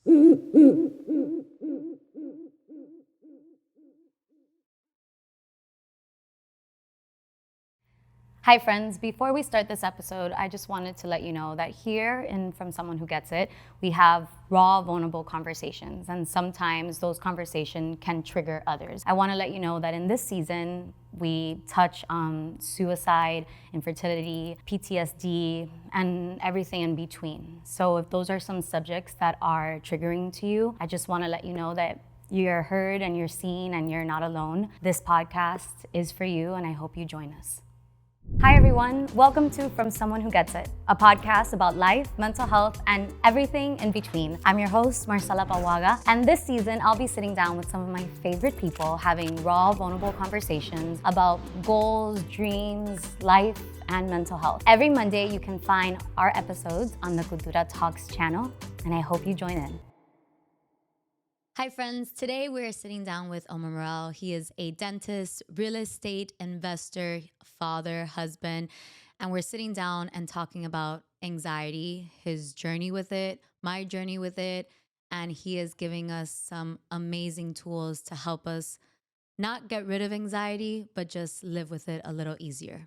Hi friends, before we start this episode, I just wanted to let you know that here in From Someone Who Gets It, we have raw, vulnerable conversations, and sometimes those conversations can trigger others. I want to let you know that in this season, we touch on suicide, infertility, PTSD, and everything in between. So if those are some subjects that are triggering to you, I just want to let you know that you're heard and you're seen and you're not alone. This podcast is for you, and I hope you join us. Hi everyone, welcome to From Someone Who Gets It, a podcast about life, mental health, and everything in between. I'm your host, Marcela, and this season I'll be sitting down with some of my favorite people having raw, vulnerable conversations about goals, dreams, life, and mental health. Every Monday you can find our episodes on the Cultura Talks channel, and I hope you join in. Hi friends, today we're sitting down with Omar Morell. He is a dentist, real estate investor, father, husband, and we're sitting down and talking about anxiety, his journey with it, my journey with it, and he is giving us some amazing tools to help us not get rid of anxiety, but just live with it a little easier.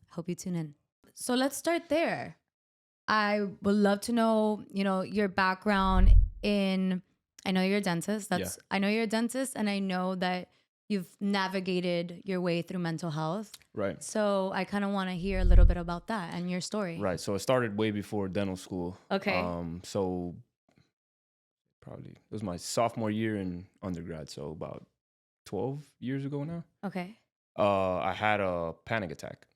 Hope you tune in. So let's start there. I would love to know, your background in... I know you're a dentist. I know you're a dentist, and I know that you've navigated your way through mental health. Right. So I kind of want to hear a little bit about that and your story. Right. So it started way before dental school. Okay. So probably it was my sophomore year in undergrad. So about 12 years ago now. Okay. I had a panic attack.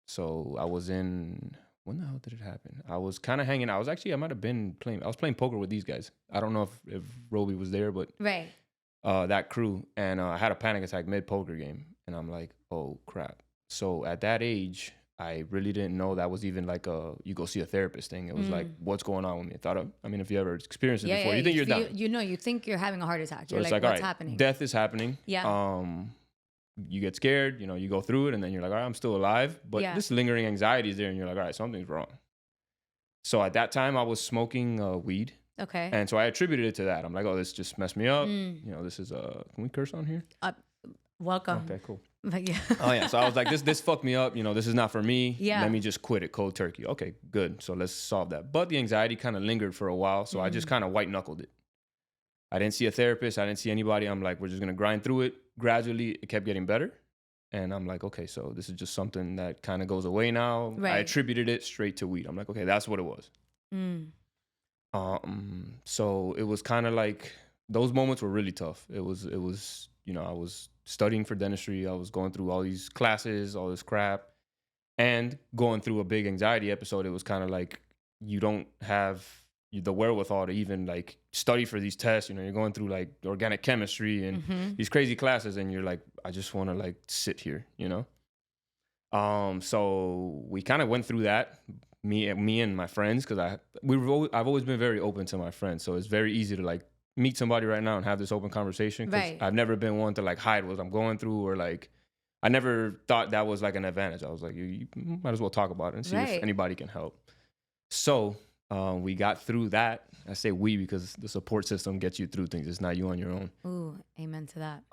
So I was in... When the hell did it happen? I was kind of hanging out. I might have been playing. I was playing poker with these guys. I don't know if Roby was there, but right. That crew. And I had a panic attack mid-poker game. And I'm like, oh, crap. So at that age, I really didn't know that was even like you go see a therapist thing. It was like, what's going on with me? If you ever experienced it before, you think you're done. You think you're having a heart attack. So you're it's like, what's all right, happening? Death is happening. Yeah. You get scared, you go through it, and then you're like, all right, I'm still alive. But this lingering anxiety is there, and you're like, all right, something's wrong. So at that time, I was smoking weed. Okay. And so I attributed it to that. I'm like, oh, this just messed me up. This is, can we curse on here? Welcome. Okay, cool. But yeah. Oh, yeah. So I was like, this fucked me up. This is not for me. Yeah. Let me just quit it cold turkey. Okay, good. So let's solve that. But the anxiety kind of lingered for a while. So I just kind of white knuckled it. I didn't see a therapist. I didn't see anybody. I'm like, we're just going to grind through it. Gradually, it kept getting better. And I'm like, okay, so this is just something that kind of goes away now. Right. I attributed it straight to weed. I'm like, okay, that's what it was. So it was kind of like, those moments were really tough. It was, I was studying for dentistry. I was going through all these classes, all this crap, and going through a big anxiety episode. It was kind of like, you don't have the wherewithal to even like study for these tests. You're going through like organic chemistry and these crazy classes, and you're like, I just want to like sit here, So we kind of went through that, me and my friends, because I've always been very open to my friends, so it's very easy to like meet somebody right now and have this open conversation. Right. I've never been one to like hide what I'm going through, or like I never thought that was like an advantage. I was like, you might as well talk about it and see if anybody can help. So we got through that. I say we because the support system gets you through things. It's not you on your own. Ooh, amen to that.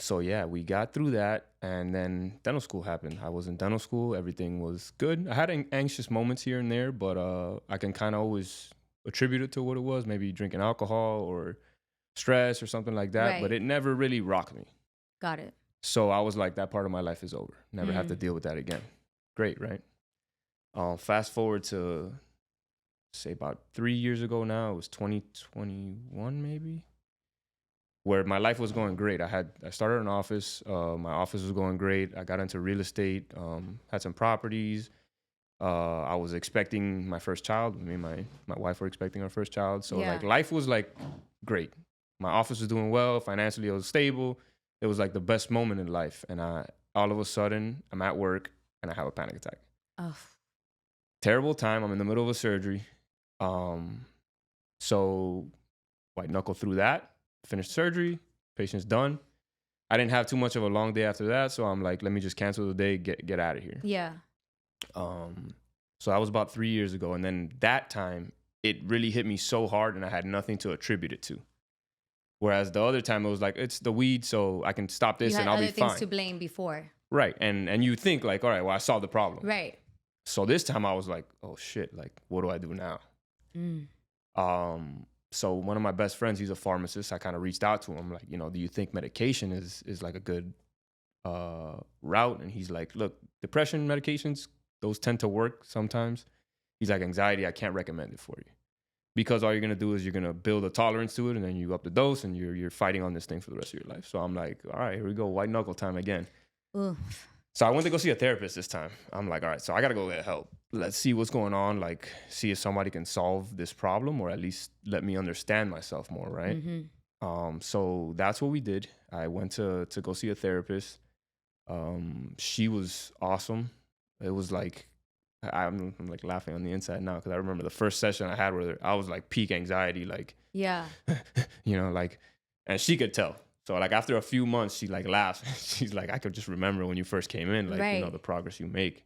So yeah, we got through that, and then dental school happened. I was in dental school. Everything was good. I had anxious moments here and there, but I can kind of always attribute it to what it was. Maybe drinking alcohol or stress or something like that. Right. But it never really rocked me. Got it. So I was like, that part of my life is over. Never have to deal with that again. Great, right? Fast forward to, say, about 3 years ago now. It was 2021 maybe, where my life was going great. I started an office. My office was going great. I got into real estate, had some properties. I was expecting my first child. Me and my wife were expecting our first child. So like life was like great. My office was doing well. Financially, it was stable. It was like the best moment in life. And all of a sudden, I'm at work and I have a panic attack. Oh. Terrible time. I'm in the middle of a surgery. So white knuckle through that, finished surgery, patient's done. I didn't have too much of a long day after that. So I'm like, let me just cancel the day, get out of here. Yeah. So that was about 3 years ago. And then that time, it really hit me so hard and I had nothing to attribute it to. Whereas the other time it was like, it's the weed, so I can stop this and I'll be fine. You had other things to blame before. Right. And you think like, all right, well, I solved the problem. Right. So this time I was like, oh shit, like, what do I do now? So one of my best friends, he's a pharmacist. I kind of reached out to him like, do you think medication is like a good route? And he's like, look, depression medications, those tend to work sometimes. He's like, anxiety, I can't recommend it for you. Because all you're gonna do is you're gonna build a tolerance to it, and then you up the dose, and you're fighting on this thing for the rest of your life. So I'm like, all right, here we go, white knuckle time again. Oof. So I went to go see a therapist this time. I'm like, all right, so I gotta go get help. Let's see what's going on. Like, see if somebody can solve this problem, or at least let me understand myself more, right? So that's what we did. I went to go see a therapist. She was awesome. It was like, I'm like laughing on the inside now because I remember the first session I had with her, I was like peak anxiety, like, yeah, like, and she could tell. So like after a few months, she like laughs. She's like, I could just remember when you first came in, like, the progress you make.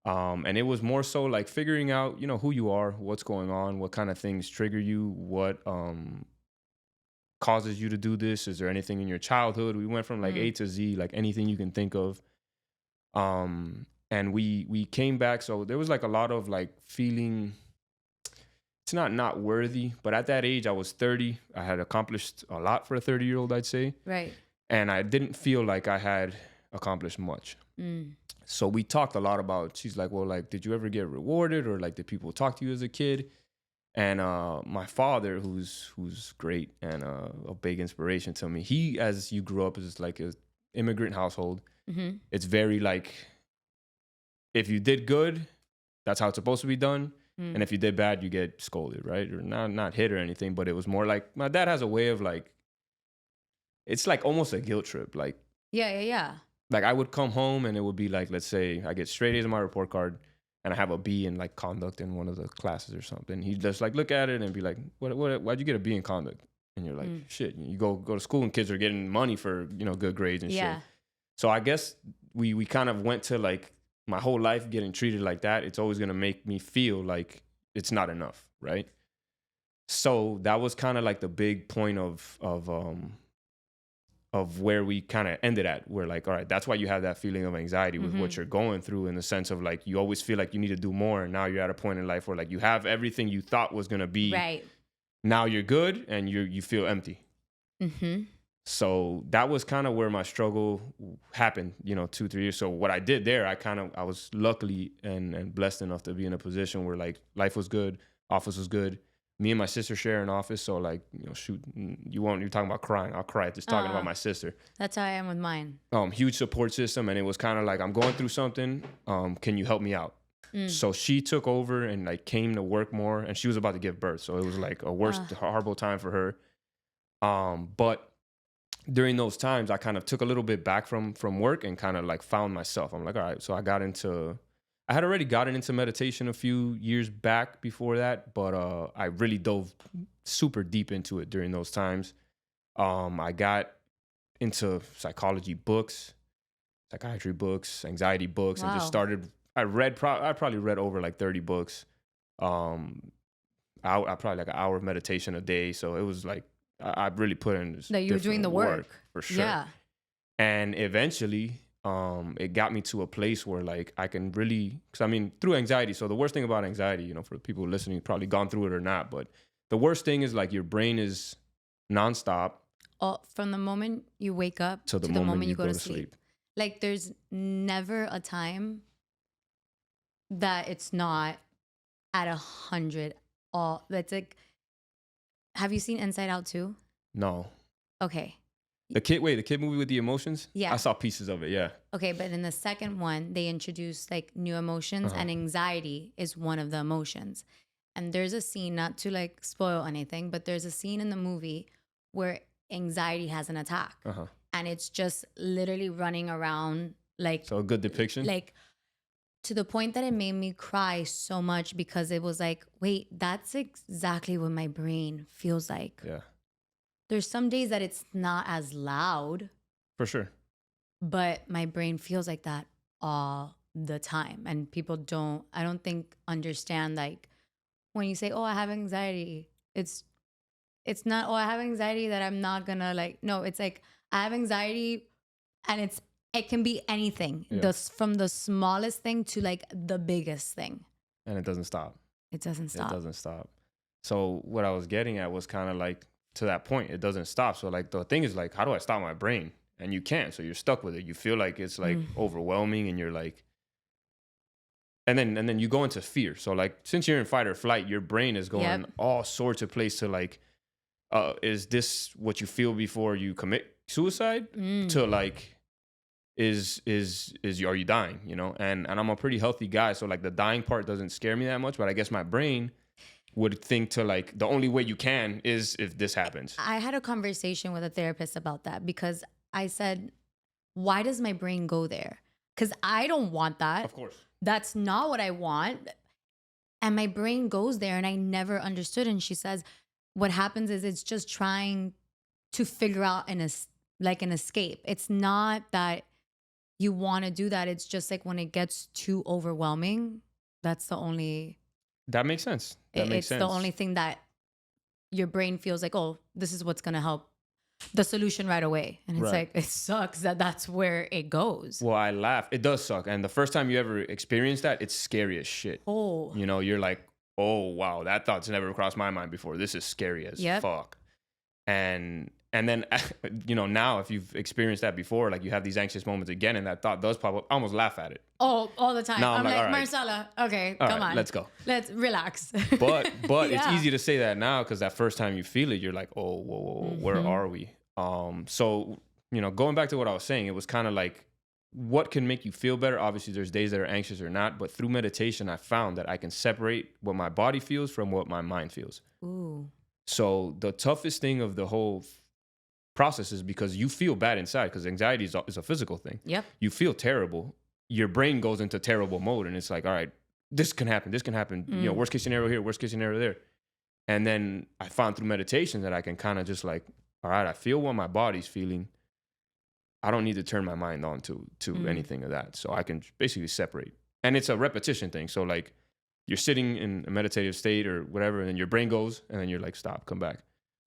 And it was more so like figuring out, who you are, what's going on, what kind of things trigger you, what causes you to do this. Is there anything in your childhood? We went from like A to Z, like anything you can think of. And we came back. So there was like a lot of like feeling, it's not worthy, but at that age I was 30. I had accomplished a lot for a 30-year-old, I'd say. Right. And I didn't feel like I had accomplished much. So we talked a lot about, she's like, well, like, did you ever get rewarded, or like, did people talk to you as a kid? And my father, who's great and a big inspiration to me, he, as you grew up, is like an immigrant household. It's very like, if you did good, that's how it's supposed to be done. And if you did bad, you get scolded, right? Or not hit or anything, but it was more like, my dad has a way of like, it's like almost a guilt trip. Like, yeah. Like I would come home and it would be like, let's say I get straight A's on my report card and I have a B in like conduct in one of the classes or something. He'd just like look at it and be like, why'd you get a B in conduct? And you're like, shit, you go to school and kids are getting money for, good grades and shit. So I guess we kind of went to like, my whole life getting treated like that, it's always going to make me feel like it's not enough, right? So that was kind of like the big point of where we kind of ended at. We're like, all right, that's why you have that feeling of anxiety with what you're going through, in the sense of like, you always feel like you need to do more. And now you're at a point in life where like you have everything you thought was going to be. Right. Now you're good and you feel empty. So that was kind of where my struggle happened, 2-3 years. So what I did there, I was luckily and blessed enough to be in a position where like life was good, office was good. Me and my sister share an office. So like, shoot, you're talking about crying. I'll cry just talking about my sister. That's how I am with mine. Huge support system. And it was kind of like, I'm going through something. Can you help me out? So she took over and like came to work more, and she was about to give birth. So it was like a horrible time for her. But during those times, I kind of took a little bit back from work and kind of like found myself. I'm like, all right. So I had already gotten into meditation a few years back before that, but I really dove super deep into it during those times. I got into psychology books, psychiatry books, anxiety books, and just started. I probably read over like 30 books. I probably like an hour of meditation a day. So it was like, I really put in this. That you were doing the work for sure. Yeah. And eventually, it got me to a place where like I can really, because I mean, through anxiety. So the worst thing about anxiety, for the people listening, probably gone through it or not, but the worst thing is like your brain is nonstop. From the moment you wake up to the moment you go to sleep. Like there's never a time that it's not at 100. That's like. Have you seen Inside Out 2? No. Okay. The kid movie with the emotions? Yeah. I saw pieces of it, yeah. Okay, but in the second one, they introduced like new emotions, and anxiety is one of the emotions. And there's a scene, not to like spoil anything, but there's a scene in the movie where anxiety has an attack. And it's just literally running around like... So a good depiction? Like... To the point that it made me cry so much, because it was like, wait, that's exactly what my brain feels like. Yeah. There's some days that it's not as loud. For sure. But my brain feels like that all the time. And people I don't think understand like when you say, oh, I have anxiety, it's not, oh, I have anxiety that I'm not gonna like, no, it's like I have anxiety and it can be anything. Yeah. From the smallest thing to like the biggest thing. And it doesn't stop. It doesn't stop. It doesn't stop. So what I was getting at was kind of like to that point, it doesn't stop. So like the thing is like, how do I stop my brain? And you can't. So you're stuck with it. You feel like it's like overwhelming and you're like, and then you go into fear. So like, since you're in fight or flight, your brain is going all sorts of places to like, is this what you feel before you commit suicide? To like, are you dying? You know? And I'm a pretty healthy guy. So like the dying part doesn't scare me that much, but I guess my brain would think to like, the only way you can is if this happens. I had a conversation with a therapist about that because I said, why does my brain go there? Because I don't want that. Of course. That's not what I want. And my brain goes there and I never understood. And she says, what happens is it's just trying to figure out an escape. It's not that you want to do that. It's just like when it gets too overwhelming, that's the only... That makes sense. It's the only thing that your brain feels like, oh, this is what's going to help the solution right away. And it's like, it sucks that that's where it goes. Well, I laugh. It does suck. And the first time you ever experience that, it's scary as shit. Oh. You know, you're like, oh, wow, that thought's never crossed my mind before. This is scary as fuck. And then, you know, now if you've experienced that before, like you have these anxious moments again and that thought does pop up, I almost laugh at it. Oh, all the time. Now I'm like, all right. Marcela, okay, all come right, on. let's go. Let's relax. But it's easy to say that now because that first time you feel it, you're like, oh, whoa, where are we? So, you know, going back to what I was saying, it was kind of like, what can make you feel better? Obviously, there's days that are anxious or not, but through meditation, I found that I can separate what my body feels from what my mind feels. Ooh. So the toughest thing of the whole process is because you feel bad inside because anxiety is a physical thing. Yep. You feel terrible. Your brain goes into terrible mode and it's like, all right, this can happen. You know, worst case scenario here, worst case scenario there. And then I found through meditation that I can kind of just like, all right, I feel what my body's feeling. I don't need to turn my mind on to anything of that. So I can basically separate. And it's a repetition thing. So like you're sitting in a meditative state or whatever, and then your brain goes, and then you're like, stop, come back.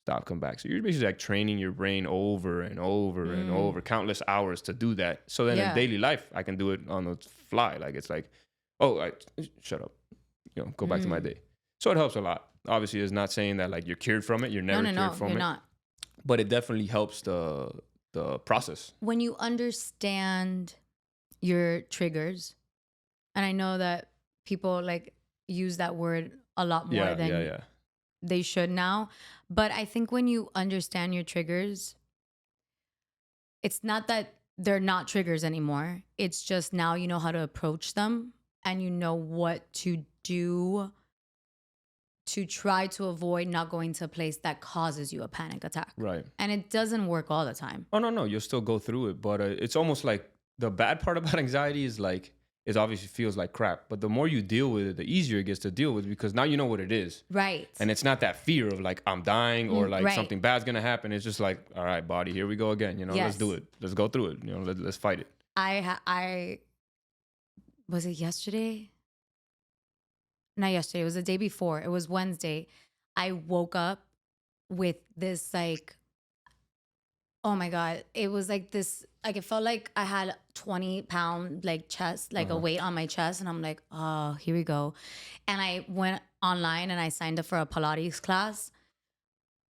Stop, come back. So you're basically like training your brain over and over and over, countless hours to do that. So then in daily life, I can do it on the fly. Like it's like, oh, shut up, you know, go back to my day. So it helps a lot. Obviously, it's not saying that like you're cured from it. You're never cured from it. Not. But it definitely helps the process. When you understand your triggers, and I know that people like use that word a lot more than they should now. But I think when you understand your triggers, it's not that they're not triggers anymore. It's just now you know how to approach them and you know what to do to try to avoid not going to a place that causes you a panic attack. Right. And it doesn't work all the time. Oh, no. You'll still go through it. But it's almost like the bad part about anxiety is like, it obviously feels like crap. But the more you deal with it, the easier it gets to deal with because now you know what it is. Right. And it's not that fear of like, I'm dying or like something bad's going to happen. It's just like, all right, body, here we go again. You know, let's do it. Let's go through it. You know, let's fight it. I was it yesterday? Not yesterday. It was the day before. It was Wednesday. I woke up with this like, oh my God. It was like this, like it felt like I had 20-pound like chest, like a weight on my chest. And I'm like, oh, here we go. And I went online and I signed up for a Pilates class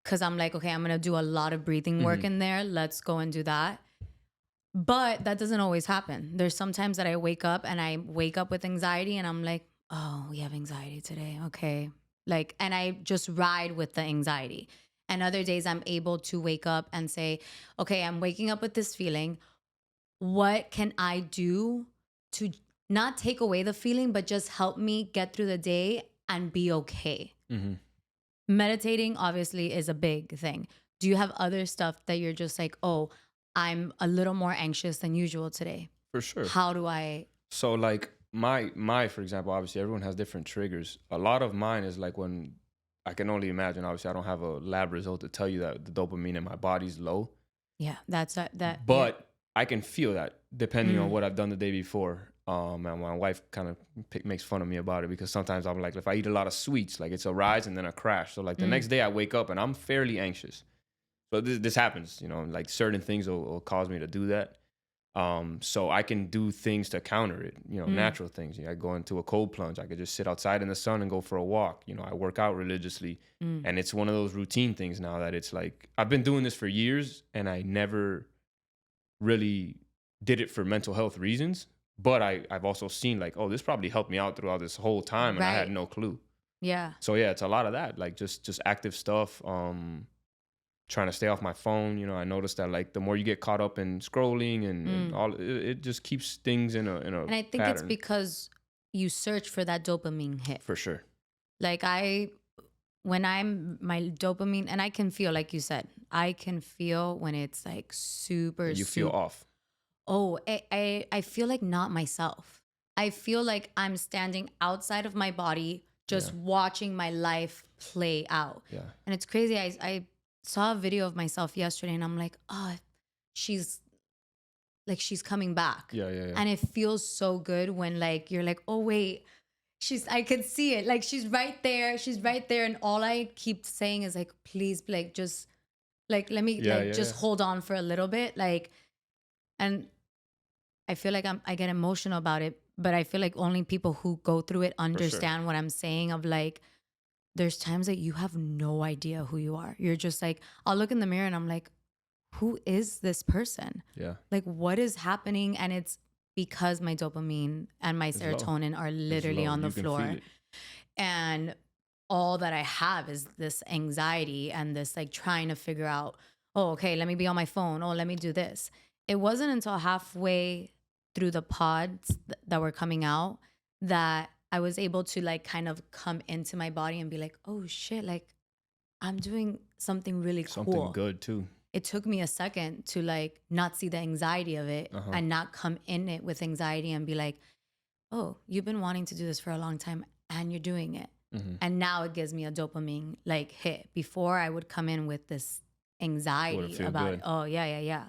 because I'm like, okay, I'm going to do a lot of breathing work in there. Let's go and do that. But that doesn't always happen. There's sometimes that I wake up with anxiety and I'm like, oh, we have anxiety today. Okay. Like, and I just ride with the anxiety. And other days I'm able to wake up and say, okay, I'm waking up with this feeling. What can I do to not take away the feeling, but just help me get through the day and be okay? Meditating obviously is a big thing. Do you have other stuff that you're just like, oh, I'm a little more anxious than usual today? For sure. How do I? So like my, for example, obviously everyone has different triggers. A lot of mine is like when I can only imagine, obviously I don't have a lab result to tell you that the dopamine in my body's low. Yeah, that's that. But I can feel that depending on what I've done the day before. And my wife kind of makes fun of me about it because sometimes I'm like, if I eat a lot of sweets, like it's a rise and then a crash. So like the next day I wake up and I'm fairly anxious. So this happens, you know, like certain things will cause me to do that. So I can do things to counter it, you know, natural things. You know, I go into a cold plunge. I could just sit outside in the sun and go for a walk. You know, I work out religiously, and it's one of those routine things now that it's like I've been doing this for years, and I never really did it for mental health reasons. But I've also seen like, oh, this probably helped me out throughout this whole time, and I had no clue. Yeah. So yeah, it's a lot of that, like just active stuff. Trying to stay off my phone. You know, I noticed that like the more you get caught up in scrolling and all, it just keeps things in a And I think pattern. it's because you search for that dopamine hit. For sure. Like when I'm my dopamine, and I can feel, like you said, I can feel when it's like super. You feel off. Oh, I feel like not myself. I feel like I'm standing outside of my body, just watching my life play out. Yeah. And it's crazy. I saw a video of myself yesterday and I'm like, oh, she's coming back. Yeah. And it feels so good when like, you're like, oh wait, I could see it. Like she's right there. And all I keep saying is like, please, like, just like, let me just hold on for a little bit. Like, and I feel like I get emotional about it, but I feel like only people who go through it understand what I'm saying of like, there's times that you have no idea who you are. You're just like, I'll look in the mirror and I'm like, who is this person? Yeah. Like, what is happening? And it's because my dopamine and my serotonin are literally on the floor. And all that I have is this anxiety and this like trying to figure out, oh, okay, let me be on my phone. Oh, let me do this. It wasn't until halfway through the pods that were coming out that I was able to like kind of come into my body and be like, oh shit, like I'm doing something really cool. Something good too. It took me a second to like not see the anxiety of it and not come in it with anxiety and be like, oh, you've been wanting to do this for a long time and you're doing it. And now it gives me a dopamine like hit. Before I would come in with this anxiety about it. Oh yeah.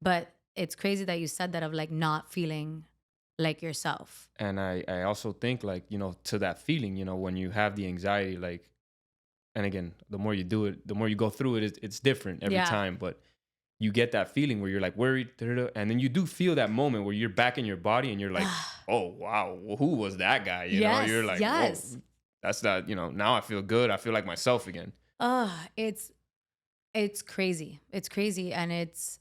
But it's crazy that you said that of like not feeling like yourself. And I also think like, you know, to that feeling, you know, when you have the anxiety, like, and again, the more you do it, the more you go through it, it's different every time. But you get that feeling where you're like worried, and then you do feel that moment where you're back in your body and you're like, oh, wow, who was that guy? You know, you're like, whoa, that's not, you know, now I feel good. I feel like myself again. It's crazy. It's crazy. And it's,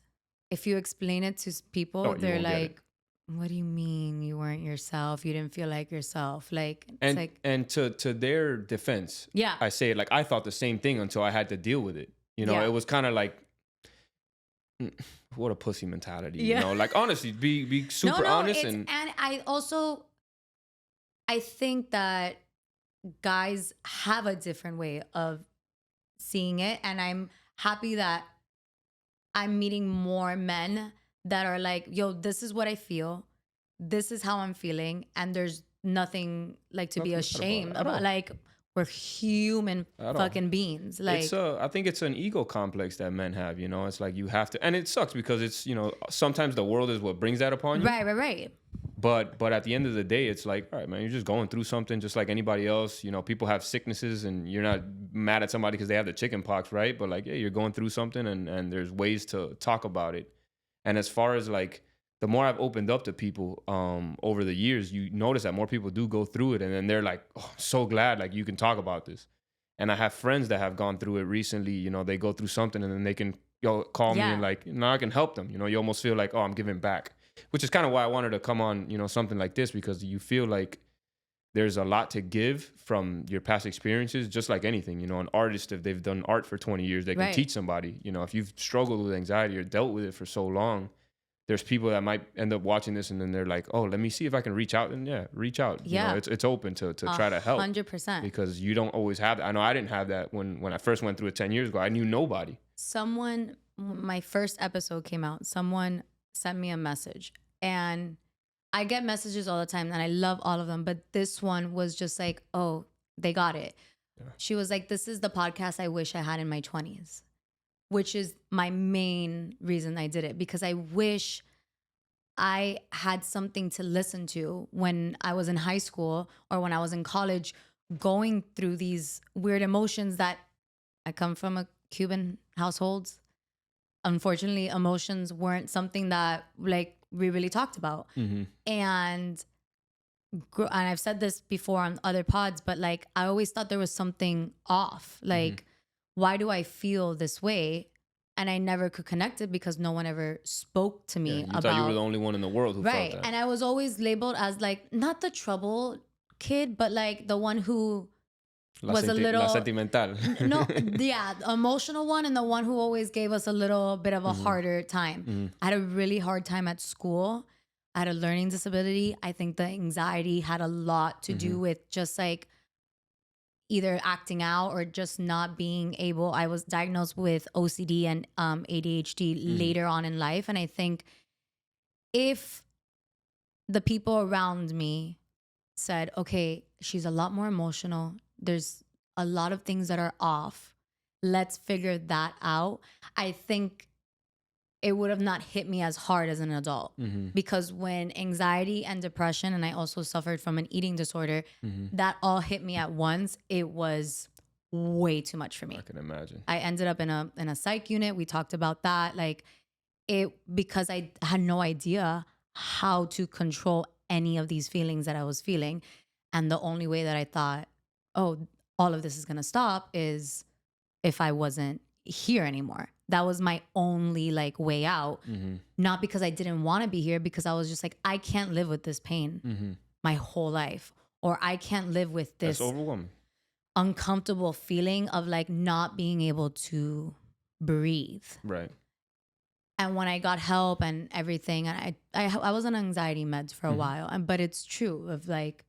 if you explain it to people, they're like, what do you mean you weren't yourself? You didn't feel like yourself? Like, it's and to their defense, I say like, I thought the same thing until I had to deal with it. You know, it was kind of like, what a pussy mentality, you know, like honestly, be super honest. And I think that guys have a different way of seeing it. And I'm happy that I'm meeting more men that are like, yo, this is what I feel. This is how I'm feeling. And there's nothing like to be ashamed about. Like, we're human fucking beings. Like, it's I think it's an ego complex that men have, you know. It's like you have to, and it sucks because it's, you know, sometimes the world is what brings that upon you. Right. But at the end of the day, it's like, all right, man, you're just going through something just like anybody else. You know, people have sicknesses and you're not mad at somebody because they have the chicken pox, right? But like, yeah, you're going through something and there's ways to talk about it. And as far as like, the more I've opened up to people over the years, you notice that more people do go through it. And then they're like, oh, I'm so glad like you can talk about this. And I have friends that have gone through it recently. You know, they go through something and then they can call me and like, now I can help them. You know, you almost feel like, oh, I'm giving back. Which is kind of why I wanted to come on, you know, something like this, because you feel like there's a lot to give from your past experiences, just like anything. You know, an artist, if they've done art for 20 years, they can teach somebody. You know, if you've struggled with anxiety or dealt with it for so long, there's people that might end up watching this and then they're like, oh, let me see if I can reach out. And reach out. Yeah. You know, it's open to try to help. 100%. Because you don't always have that. I know I didn't have that when I first went through it 10 years ago. I knew nobody. My first episode came out, someone sent me a message. And I get messages all the time and I love all of them. But this one was just like, oh, they got it. Yeah. She was like, this is the podcast I wish I had in my 20s, which is my main reason I did it. Because I wish I had something to listen to when I was in high school or when I was in college, going through these weird emotions that I come from a Cuban household. Unfortunately, emotions weren't something that like we really talked about. And I've said this before on other pods, but like I always thought there was something off. Like, why do I feel this way? And I never could connect it because no one ever spoke to me You about. thought you were the only one in the world who felt that. And I was always labeled as like not the trouble kid, but like the one who was a little La sentimental. no, yeah, the emotional one and the one who always gave us a little bit of a harder time. I had a really hard time at school. I had a learning disability. I think the anxiety had a lot to do with just like either acting out or just not being able. I was diagnosed with OCD and ADHD later on in life. And I think if the people around me said, okay, she's a lot more emotional, there's a lot of things that are off, let's figure that out, I think it would have not hit me as hard as an adult. Because when anxiety and depression, and I also suffered from an eating disorder, that all hit me at once, it was way too much for me. I can imagine. I ended up in a psych unit. We talked about that. Like because I had no idea how to control any of these feelings that I was feeling. And the only way that I thought, oh, all of this is going to stop is if I wasn't here anymore. That was my only like way out. Not because I didn't want to be here, because I was just like, I can't live with this pain my whole life, or I can't live with this uncomfortable feeling of like not being able to breathe. Right. And when I got help and everything, and I was on anxiety meds for a while, but it's true of like,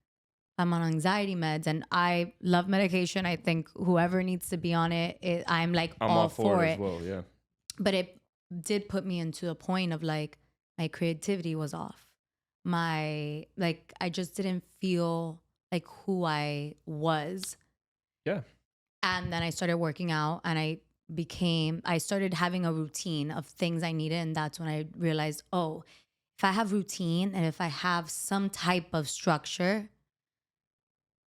I'm on anxiety meds and I love medication. I think whoever needs to be on it, I'm like I'm all for it as well, yeah. But it did put me into a point of like, my creativity was off. I just didn't feel like who I was. Yeah. And then I started working out and I started having a routine of things I needed. And that's when I realized, oh, if I have routine and if I have some type of structure,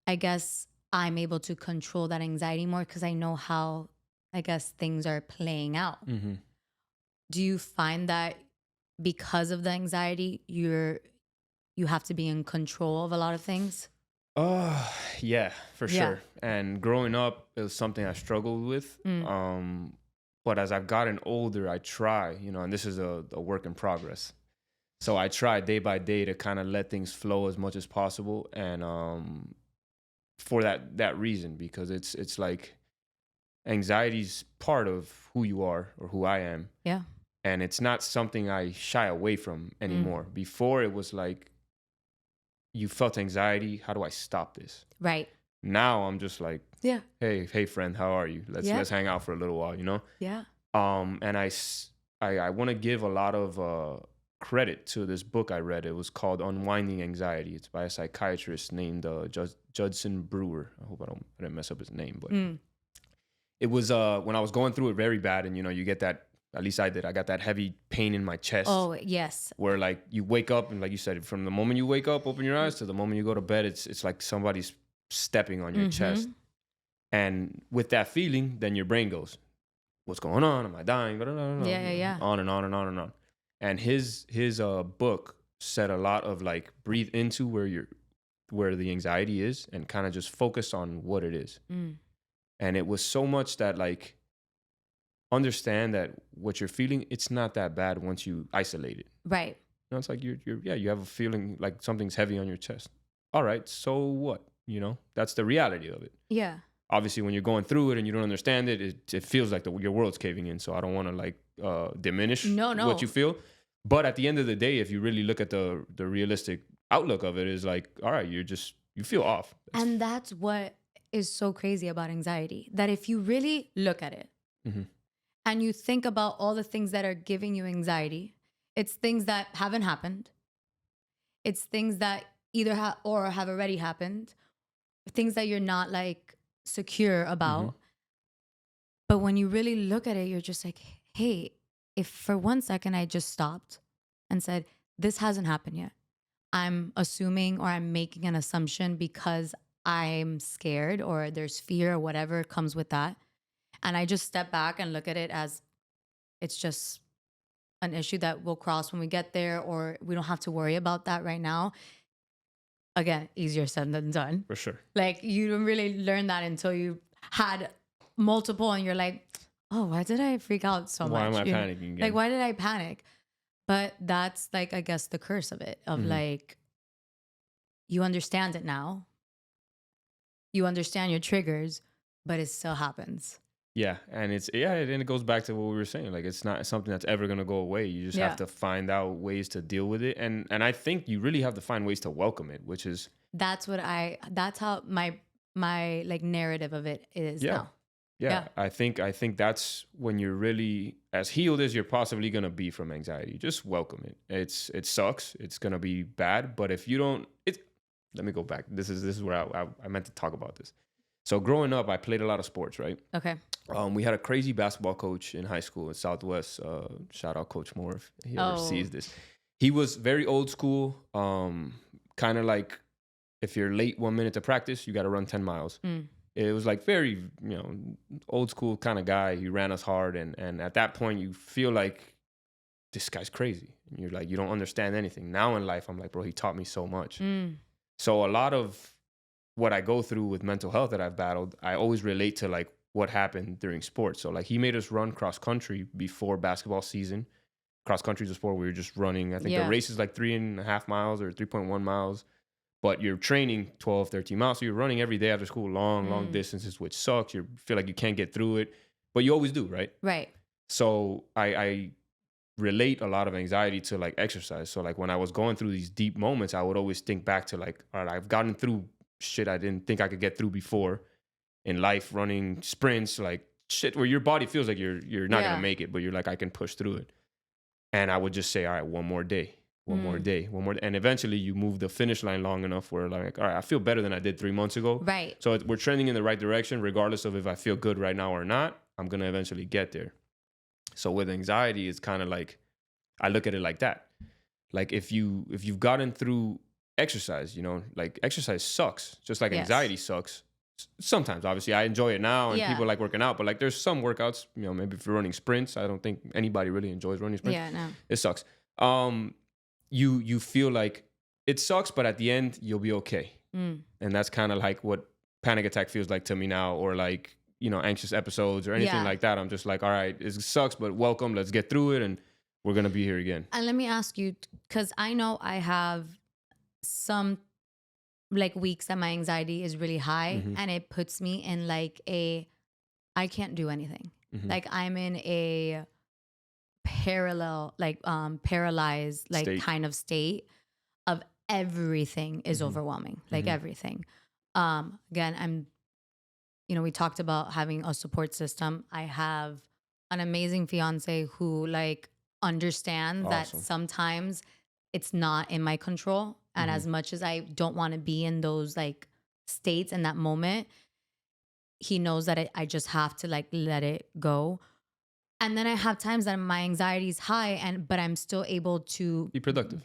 I guess I'm able to control that anxiety more because I know how, I guess, things are playing out. Do you find that because of the anxiety, you have to be in control of a lot of things? Yeah, for sure. And growing up, it was something I struggled with. But as I've gotten older, I try, and this is a work in progress. So I try day by day to kind of let things flow as much as possible. And for that reason, because it's like anxiety's part of who you are or who I am. Yeah. And it's not something I shy away from anymore. Before it was like, you felt anxiety. How do I stop this? Right. Now I'm just like, yeah, hey friend, how are you? Let's hang out for a little while, Yeah. And I want to give a lot of credit to this book I read. It was called Unwinding Anxiety. It's by a psychiatrist named Judson Brewer. I hope I didn't mess up his name, but it was when I was going through it very bad, and you get that. At least I did. I got that heavy pain in my chest. Oh, yes. Where like you wake up and like you said, from the moment you wake up, open your eyes to the moment you go to bed, it's like somebody's stepping on your chest. And with that feeling, then your brain goes, what's going on? Am I dying? Yeah. On and on and on and on. And his book said a lot of like, breathe into where the anxiety is and kind of just focus on what it is. And it was so much that like, understand that what you're feeling, it's not that bad once you isolate it. Right. It's like you have a feeling like something's heavy on your chest. All right, so what? That's the reality of it. Yeah. Obviously, when you're going through it and you don't understand it, it feels like your world's caving in. So I don't want to like diminish what you feel. But at the end of the day, if you really look at the realistic outlook of it, is like, all right, you feel off. And that's what is so crazy about anxiety. That if you really look at it, and you think about all the things that are giving you anxiety, it's things that haven't happened. It's things that either have already happened, things that you're not like secure about. But when you really look at it, you're just like, hey, if for 1 second I just stopped and said, this hasn't happened yet. I'm assuming or I'm making an assumption because I'm scared or there's fear or whatever comes with that. And I just step back and look at it as it's just an issue that we'll cross when we get there, or we don't have to worry about that right now. Again, easier said than done. For sure. Like you don't really learn that until you had multiple and you're like, oh, why did I freak out so Why much? am I You know? panicking again? Like, why did I panic? But that's like, I guess, the curse of it, of like, you understand it now. You understand your triggers, but it still happens. Yeah, and it goes back to what we were saying. Like, it's not something that's ever gonna go away. You just have to find out ways to deal with it, and I think you really have to find ways to welcome it, which is that's how my like narrative of it is now. Yeah. I think that's when you're really as healed as you're possibly gonna be from anxiety. Just welcome it. It sucks. It's gonna be bad, but if you don't, let me go back. This is where I meant to talk about this. So growing up, I played a lot of sports, right? Okay. We had a crazy basketball coach in high school in Southwest. Shout out Coach Moore if he ever sees this. He was very old school, kind of like if you're late 1 minute to practice, you got to run 10 miles. It was like very, old school kind of guy. He ran us hard. And at that point, you feel like this guy's crazy. You're like, you don't understand anything. Now in life, I'm like, bro, he taught me so much. So a lot of what I go through with mental health that I've battled, I always relate to like what happened during sports. So like he made us run cross country before basketball season. Cross country is a sport where you're just running. I think the race is like 3.5 miles or 3.1 miles, but you're training 12, 13 miles. So you're running every day after school, long distances, which sucks. You feel like you can't get through it, but you always do, right? Right. So I relate a lot of anxiety to like exercise. So like when I was going through these deep moments, I would always think back to like, all right, I've gotten through shit I didn't think I could get through before in life, running sprints, like shit where your body feels like you're not gonna make it, but you're like, I can push through it. And I would just say, all right, one more day. And eventually you move the finish line long enough where like, all right, I feel better than I did 3 months ago. Right. So we're trending in the right direction, regardless of if I feel good right now or not. I'm gonna eventually get there. So with anxiety, it's kind of like, I look at it like that. Like if you've gotten through exercise, like exercise sucks, just like anxiety sucks. Sometimes, obviously, I enjoy it now, and people like working out. But like, there's some workouts, maybe if you're running sprints, I don't think anybody really enjoys running sprints. Yeah, no, it sucks. You feel like it sucks, but at the end, you'll be okay. And that's kind of like what panic attack feels like to me now, or like anxious episodes or anything like that. I'm just like, all right, it sucks, but welcome. Let's get through it, and we're gonna be here again. And let me ask you, because I know I have some like weeks that my anxiety is really high, and it puts me in like I can't do anything. Like I'm in a paralyzed like state. kind of state of everything is overwhelming, like everything. Again, we talked about having a support system. I have an amazing fiance who like understands that sometimes it's not in my control. And as much as I don't want to be in those like states in that moment, he knows that I just have to like let it go. And then I have times that my anxiety is high, but I'm still able to Be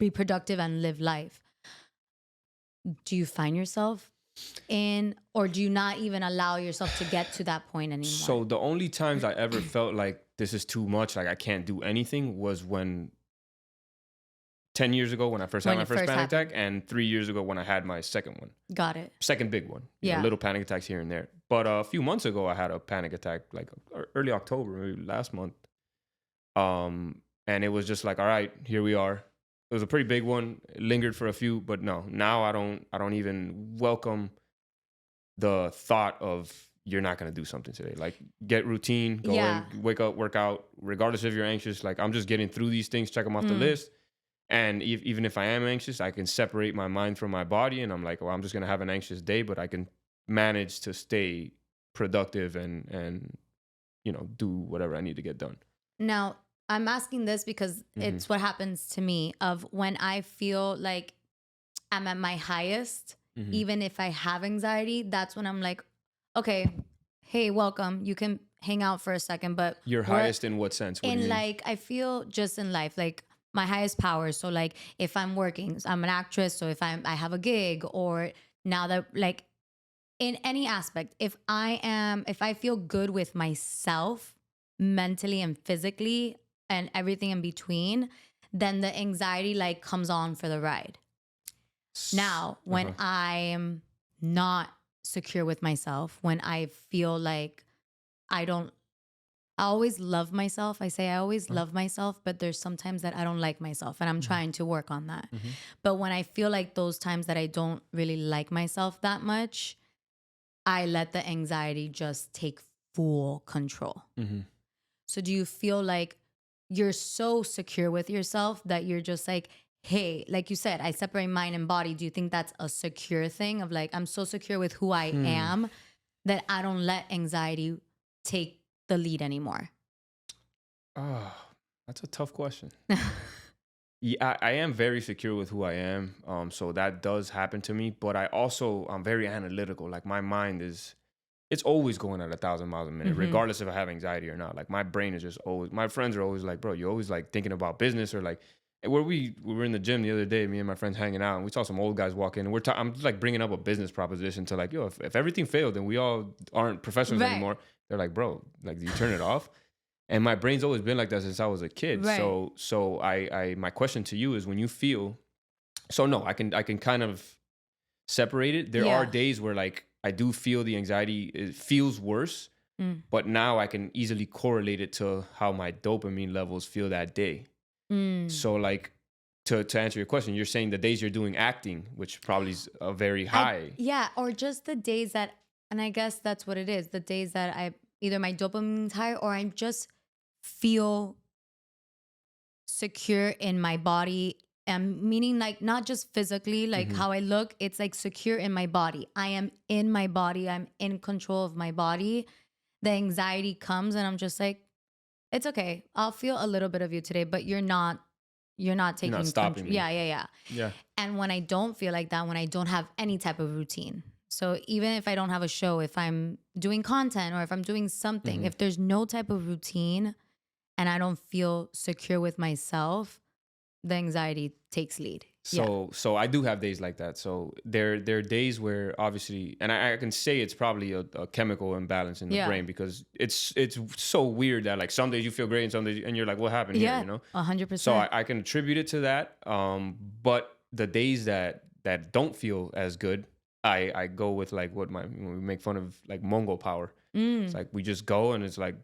productive and live life. Do you find yourself or do you not even allow yourself to get to that point anymore? So the only times I ever felt like this is too much, like I can't do anything, was when 10 years ago when I first had my first panic attack, and 3 years ago when I had my second one. Got it. Second big one. Little panic attacks here and there. But a few months ago, I had a panic attack, like early October, maybe last month. And it was just like, all right, here we are. It was a pretty big one. It lingered for a few, but no, now I don't even welcome the thought of you're not going to do something today. Like, get routine, go in, wake up, work out, regardless if you're anxious. Like, I'm just getting through these things, check them off the list. And even if I am anxious, I can separate my mind from my body. And I'm like, well, I'm just going to have an anxious day, but I can manage to stay productive and do whatever I need to get done. Now, I'm asking this because it's what happens to me of when I feel like I'm at my highest, even if I have anxiety, that's when I'm like, okay, hey, welcome. You can hang out for a second, but your highest in what sense? What do you mean? Like, I feel just in life, like my highest power. So like if I'm working, I'm an actress. So if I have a gig, or now that like in any aspect, if I feel good with myself mentally and physically and everything in between, then the anxiety like comes on for the ride. Now, when I'm not secure with myself, when I feel like I don't, I always love myself. I say I always love myself, but there's sometimes that I don't like myself, and I'm trying to work on that. But when I feel like those times that I don't really like myself that much, I let the anxiety just take full control. So do you feel like you're so secure with yourself that you're just like, hey, like you said, I separate mind and body. Do you think that's a secure thing of like, I'm so secure with who I am that I don't let anxiety take the lead anymore? Oh, that's a tough question. Yeah, I am very secure with who I am. So that does happen to me, but I'm very analytical. Like my mind it's always going at 1,000 miles a minute, regardless if I have anxiety or not. Like my brain is just always, my friends are always like, bro, you're always like thinking about business, or like we were in the gym the other day, me and my friends hanging out, and we saw some old guys walk in, and I'm just like bringing up a business proposition to like, yo, if everything failed, then we all aren't professionals anymore. They're like, bro, like, do you turn it off? And my brain's always been like that since I was a kid. Right. So I my question to you is, when you feel, so no, I can kind of separate it. There are days where like I do feel the anxiety, it feels worse, but now I can easily correlate it to how my dopamine levels feel that day. So like to answer your question, you're saying the days you're doing acting, which probably is a very high. Or just the days that, and I guess that's what it is, the days that I either my dopamine's high or I just feel secure in my body, and meaning like not just physically, like how I look, it's like secure in my body. I am in my body. I'm in control of my body. The anxiety comes and I'm just like, it's okay. I'll feel a little bit of you today, but you're not taking You're not stopping me. Yeah. And when I don't feel like that, when I don't have any type of routine. So even if I don't have a show, if I'm doing content or if I'm doing something, if there's no type of routine and I don't feel secure with myself, the anxiety takes lead. So I do have days like that. So there are days where obviously, and I can say it's probably a chemical imbalance in the brain, because it's so weird that like some days you feel great and some days, and you're like, what happened here? You know, 100%. So I can attribute it to that. But the days that don't feel as good, I go with like we make fun of like Mongol power. It's like we just go, and it's like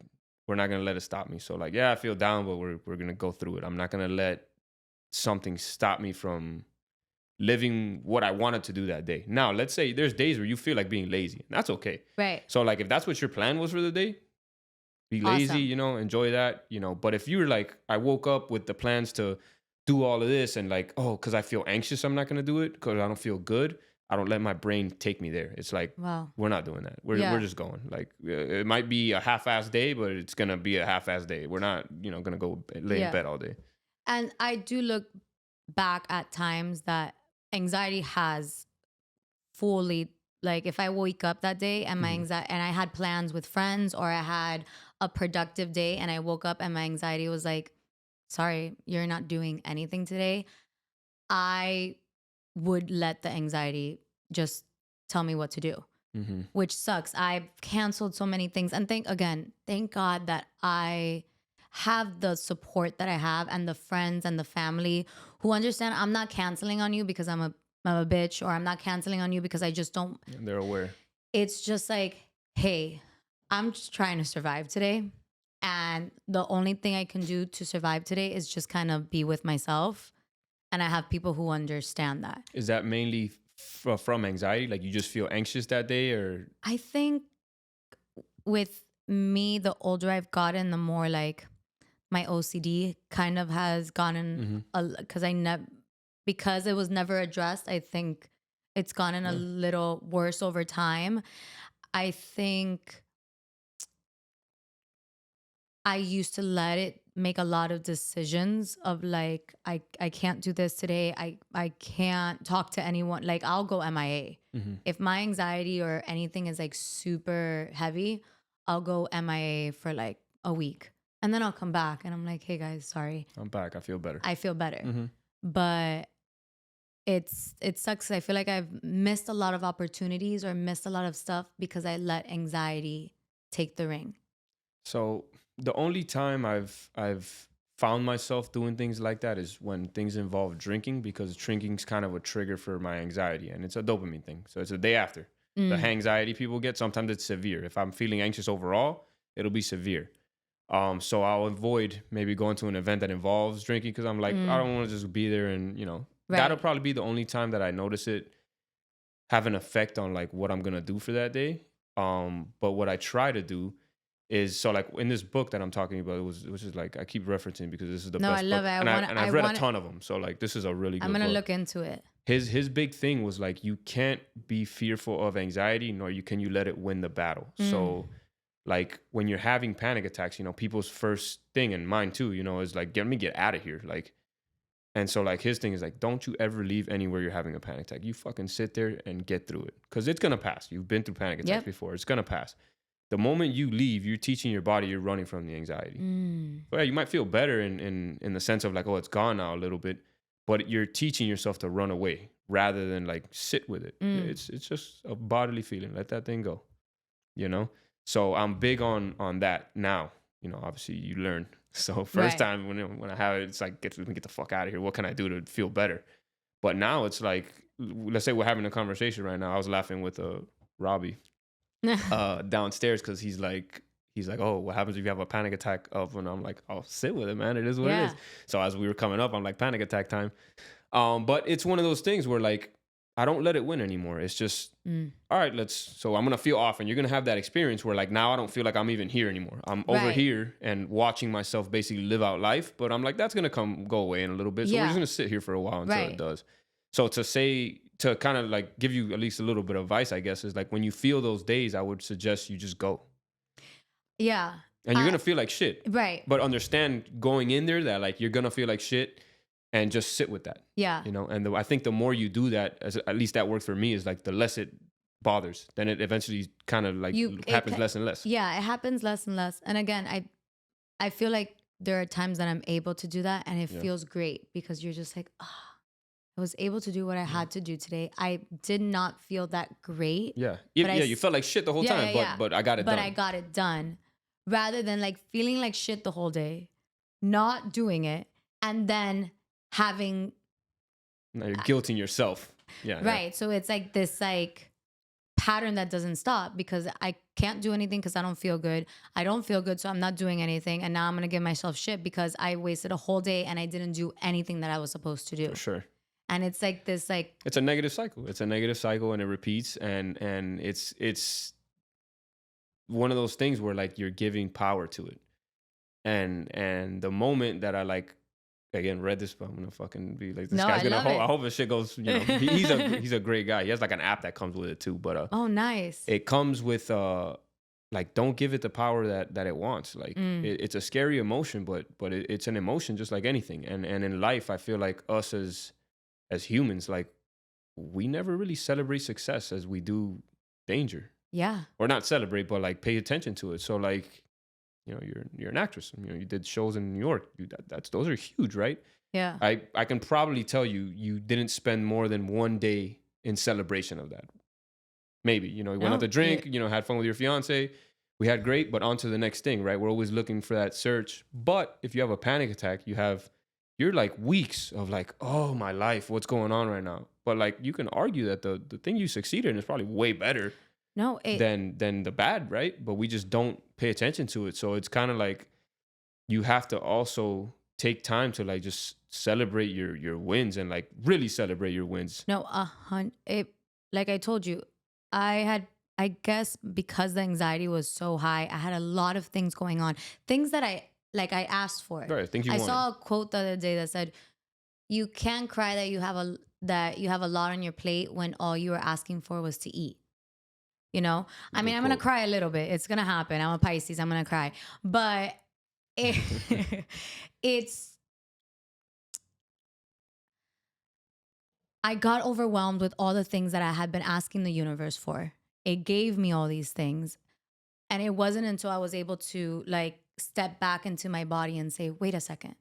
we're not gonna let it stop me. So like, yeah, I feel down, but we're gonna go through it. I'm not gonna let something stop me from living what I wanted to do that day. Now, let's say there's days where you feel like being lazy. That's okay. Right. So like if that's what your plan was for the day, be lazy, you know, enjoy that, you know. But if you're like, I woke up with the plans to do all of this, and like, oh, because I feel anxious, I'm not going to do it because I don't feel good, I don't let my brain take me there. It's like, we're not doing that. We're just going. Like, it might be a half-assed day, but it's going to be a half-assed day. We're not, you know, going to go lay in bed all day. And I do look back at times that anxiety has fully, like if I wake up that day and my anxiety, and I had plans with friends, or I had a productive day and I woke up and my anxiety was like, sorry, you're not doing anything today, I would let the anxiety just tell me what to do, which sucks. I've canceled so many things. And thank God that I have the support that I have, and the friends and the family who understand I'm not canceling on you because I'm a bitch, or I'm not canceling on you because I just don't. And they're aware. It's just like, hey, I'm just trying to survive today. And the only thing I can do to survive today is just kind of be with myself. And I have people who understand that. Is that mainly from anxiety? Like you just feel anxious that day, or? I think with me, the older I've gotten, the more like my OCD kind of has gotten because it was never addressed. I think it's gotten a little worse over time. I think I used to let it make a lot of decisions of like, I can't do this today. I can't talk to anyone. Like I'll go MIA. If my anxiety or anything is like super heavy, I'll go MIA for like a week. And then I'll come back and I'm like, hey guys, sorry. I'm back. I feel better. I feel better. Mm-hmm. But it sucks. I feel like I've missed a lot of opportunities or missed a lot of stuff because I let anxiety take the ring. So the only time I've found myself doing things like that is when things involve drinking, because drinking's kind of a trigger for my anxiety, and it's a dopamine thing. So it's a day after. The anxiety people get, sometimes it's severe. If I'm feeling anxious overall, it'll be severe. So I'll avoid maybe going to an event that involves drinking, because I'm like, I don't want to just be there, and that'll probably be the only time that I notice it have an effect on like what I'm gonna do for that day. But what I try to do is, so like in this book that I'm talking about, which is like I keep referencing because this is the best I love book, it. and I've read a ton of them. So like this is a really good I'm gonna book. look into it. His big thing was like, you can't be fearful of anxiety, nor you let it win the battle. So like when you're having panic attacks, people's first thing, and mine too, is like, let me get out of here. Like, and so like his thing is like, don't you ever leave anywhere you're having a panic attack. You fucking sit there and get through it, because it's gonna pass. You've been through panic attacks before. It's gonna pass. The moment you leave, you're teaching your body you're running from the anxiety. So yeah, you might feel better in the sense of like, oh, it's gone now a little bit, but you're teaching yourself to run away rather than like sit with it. It's just a bodily feeling. Let that thing go, So I'm big on that now. Obviously you learn. So first time when I have it, it's like, let me get the fuck out of here. What can I do to feel better? But now it's like, let's say we're having a conversation right now. I was laughing with Robbie downstairs, because he's like, oh, what happens if you have a panic attack and I'm like, oh, sit with it, man. It is what it is. So as we were coming up, I'm like, panic attack time. But it's one of those things where like, I don't let it win anymore. It's just, all right, so I'm going to feel off, and you're going to have that experience where like, now I don't feel like I'm even here anymore. I'm over here and watching myself basically live out life, but I'm like, that's going to go away in a little bit. So we're just going to sit here for a while until it does. So to kind of like give you at least a little bit of advice, I guess, is like, when you feel those days, I would suggest you just go. Yeah. And you're going to feel like shit. Right. But understand going in there that like, you're going to feel like shit, and just sit with that. Yeah. And I think the more you do that, at least that worked for me, is like the less it bothers. Then it eventually kind of like happens less and less. Yeah, it happens less and less. And again, I feel like there are times that I'm able to do that, and it feels great, because you're just like, I was able to do what I had to do today. I did not feel that great. Yeah. You felt like shit the whole time, but I got it done. But I got it done. Rather than like feeling like shit the whole day, not doing it, and then having... Now you're guilting yourself. Yeah. Right. Yeah. So it's like this like pattern that doesn't stop, because I can't do anything because I don't feel good. I don't feel good, so I'm not doing anything. And now I'm going to give myself shit because I wasted a whole day and I didn't do anything that I was supposed to do. For sure. And it's like this like... It's a negative cycle. It's a negative cycle, and it repeats. And it's one of those things where like you're giving power to it. And the moment that I like, again, read this, but I'm gonna fucking be like, this guy's gonna. I hope this shit goes. He's a great guy. He has like an app that comes with it too. But oh, nice. It comes with like, don't give it the power that it wants. Like it's a scary emotion, but it's an emotion just like anything. And in life, I feel like us as humans, like we never really celebrate success as we do danger. Yeah. Or not celebrate, but like pay attention to it. So like, you're an actress. You did shows in New York. Those are huge, right? Yeah. I can probably tell you didn't spend more than one day in celebration of that. Maybe, you went out to drink, had fun with your fiance. We had great, but on to the next thing, right? We're always looking for that search. But if you have a panic attack, you're like weeks of like, oh, my life, what's going on right now? But like, you can argue that the thing you succeeded in is probably way better than the bad, right? But we just don't pay attention to it. So it's kind of like you have to also take time to like just celebrate your wins, and like really celebrate your wins. No, like I told you, I guess because the anxiety was so high, I had a lot of things going on, things that I asked for. Right, things you I wanted. saw a quote the other day that said, "You can't cry that you have a lot on your plate when all you were asking for was to eat." I mean, I'm going to cry a little bit. It's going to happen. I'm a Pisces. I'm going to cry. But I got overwhelmed with all the things that I had been asking the universe for. It gave me all these things. And it wasn't until I was able to like step back into my body and say, wait a second.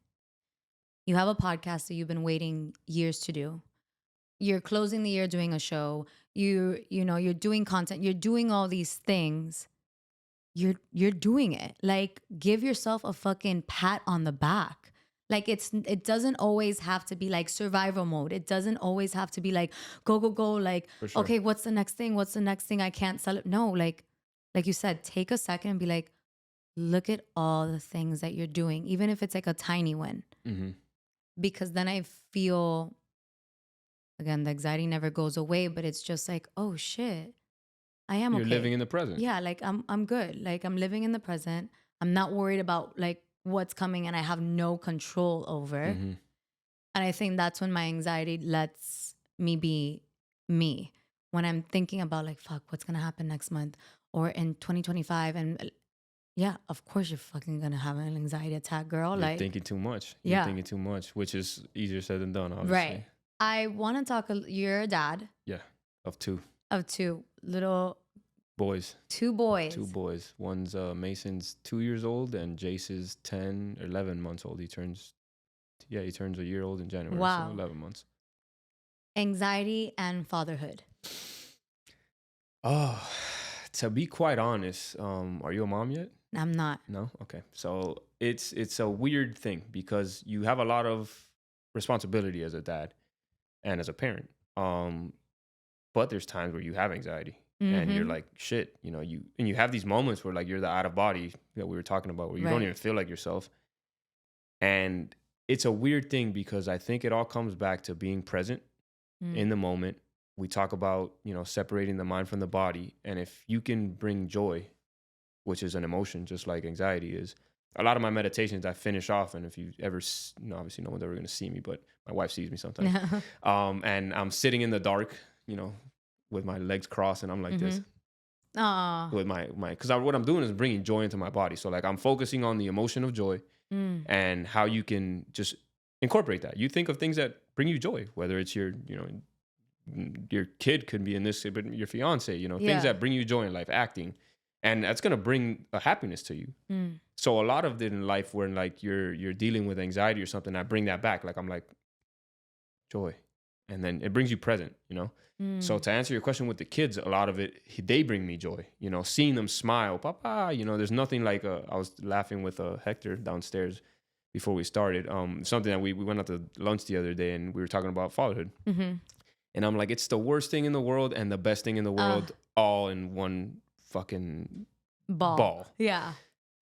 You have a podcast that you've been waiting years to do. You're closing the year doing a show. You're doing content. You're doing all these things. You're doing it. Like, give yourself a fucking pat on the back. Like, it doesn't always have to be like survival mode. It doesn't always have to be like go. Like, sure. okay, what's the next thing? What's the next thing? I can't sell it. No, like you said, take a second and be like, look at all the things that you're doing, even if it's like a tiny win. Mm-hmm. Because then I feel, again, the anxiety never goes away, but it's just like, oh shit, I am You're okay. living in the present. Yeah, like I'm good. Like, I'm living in the present. I'm not worried about like what's coming and I have no control over. Mm-hmm. And I think that's when my anxiety lets me be me. When I'm thinking about like, fuck, what's gonna happen next month or in 2025, and yeah, of course you're fucking gonna have an anxiety attack, girl. You're like, thinking too much. Yeah. You're thinking too much, which is easier said than done, obviously. right. I want to talk. You're a dad Yeah, of two of two little boys. two boys. Two boys. One's Mason's 2 years old, and Jace is 10, 11 months old. He turns a year old in January. Wow. So 11 months. Anxiety and fatherhood. Oh, to be quite honest, are you a mom yet? I'm not. No? Okay. So it's a weird thing because you have a lot of responsibility as a dad and as a parent. But there's times where you have anxiety and you're like, shit, you have these moments where like you're the out of body that we were talking about, where you don't even feel like yourself. And it's a weird thing because I think it all comes back to being present in the moment. We talk about, separating the mind from the body. And if you can bring joy, which is an emotion, just like anxiety is, a lot of my meditations I finish off. And if you ever, obviously no one's ever going to see me, but my wife sees me sometimes. And I'm sitting in the dark, with my legs crossed, and I'm like this. Aww. With because what I'm doing is bringing joy into my body. So like I'm focusing on the emotion of joy and how you can just incorporate that. You think of things that bring you joy, whether it's your kid could be in this, but your fiance, things that bring you joy in life, acting, and that's gonna bring a happiness to you. So a lot of it in life, when like you're dealing with anxiety or something, I bring that back. Like I'm like joy, and then it brings you present. So to answer your question with the kids, a lot of it, they bring me joy. Seeing them smile, Papa. There's nothing like I was laughing with Hector downstairs before we started. Something that we went out to lunch the other day, and we were talking about fatherhood. And I'm like, it's the worst thing in the world and the best thing in the world all in one fucking ball. Yeah.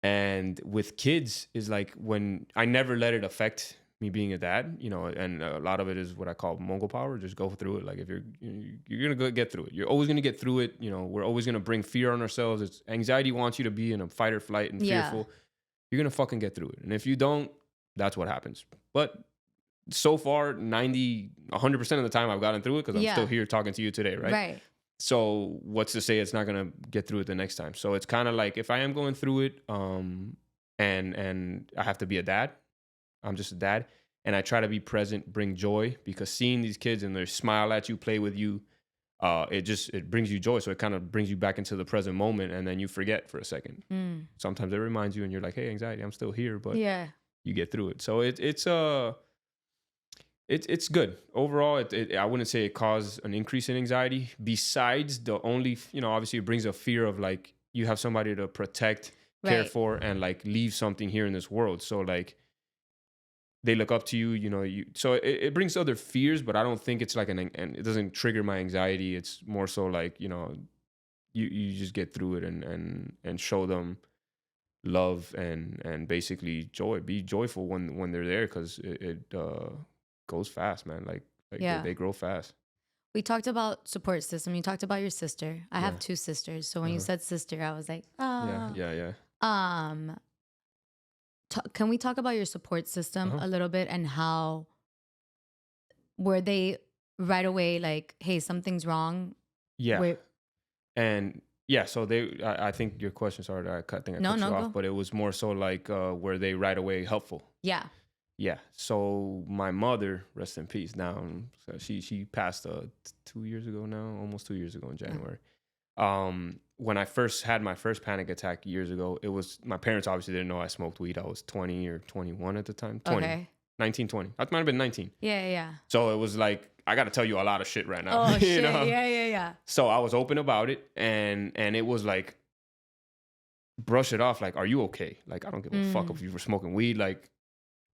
And with kids is like when I never let it affect me being a dad, and a lot of it is what I call Mongol power. Just go through it. Like if you're going to get through it. You're always going to get through it. We're always going to bring fear on ourselves. It's anxiety wants you to be in a fight or flight and fearful. You're going to fucking get through it. And if you don't, that's what happens. But so far, 100% of the time I've gotten through it because I'm still here talking to you today, right? Right. So what's to say it's not going to get through it the next time? So it's kind of like if I am going through it and I have to be a dad, I'm just a dad, and I try to be present, bring joy, because seeing these kids and they smile at you, play with you, it brings you joy. So it kind of brings you back into the present moment, and then you forget for a second. Sometimes it reminds you and you're like, hey, anxiety, I'm still here, but you get through it. So it's good. Overall, I wouldn't say it caused an increase in anxiety. Besides the only, obviously it brings a fear of like, you have somebody to protect, care for, and like leave something here in this world. So like, they look up to you, so it brings other fears, but I don't think it's like and it doesn't trigger my anxiety. It's more so like, you just get through it and show them love and basically joy. Be joyful when they're there, because it goes fast, man. Like they grow fast. We talked about support system. You talked about your sister. I have two sisters. So when you said sister, I was like, oh. Yeah. Can we talk about your support system a little bit, and how were they right away like, hey, something's wrong? Yeah. And yeah, so I think your question, sorry, I cut you off, but it was more so like, were they right away helpful? Yeah. Yeah. So my mother, rest in peace now, so she passed 2 years ago now, almost 2 years ago in January. when I first had my first panic attack years ago, it was, my parents obviously didn't know I smoked weed. I was 20 or 21 at the time. 20. Okay. 19, 20. I might have been 19. Yeah. So it was like, I got to tell you a lot of shit right now. Oh, you shit. know? Yeah. So I was open about it, and it was like, brush it off. Like, are you okay? Like, I don't give a fuck if you were smoking weed. Like,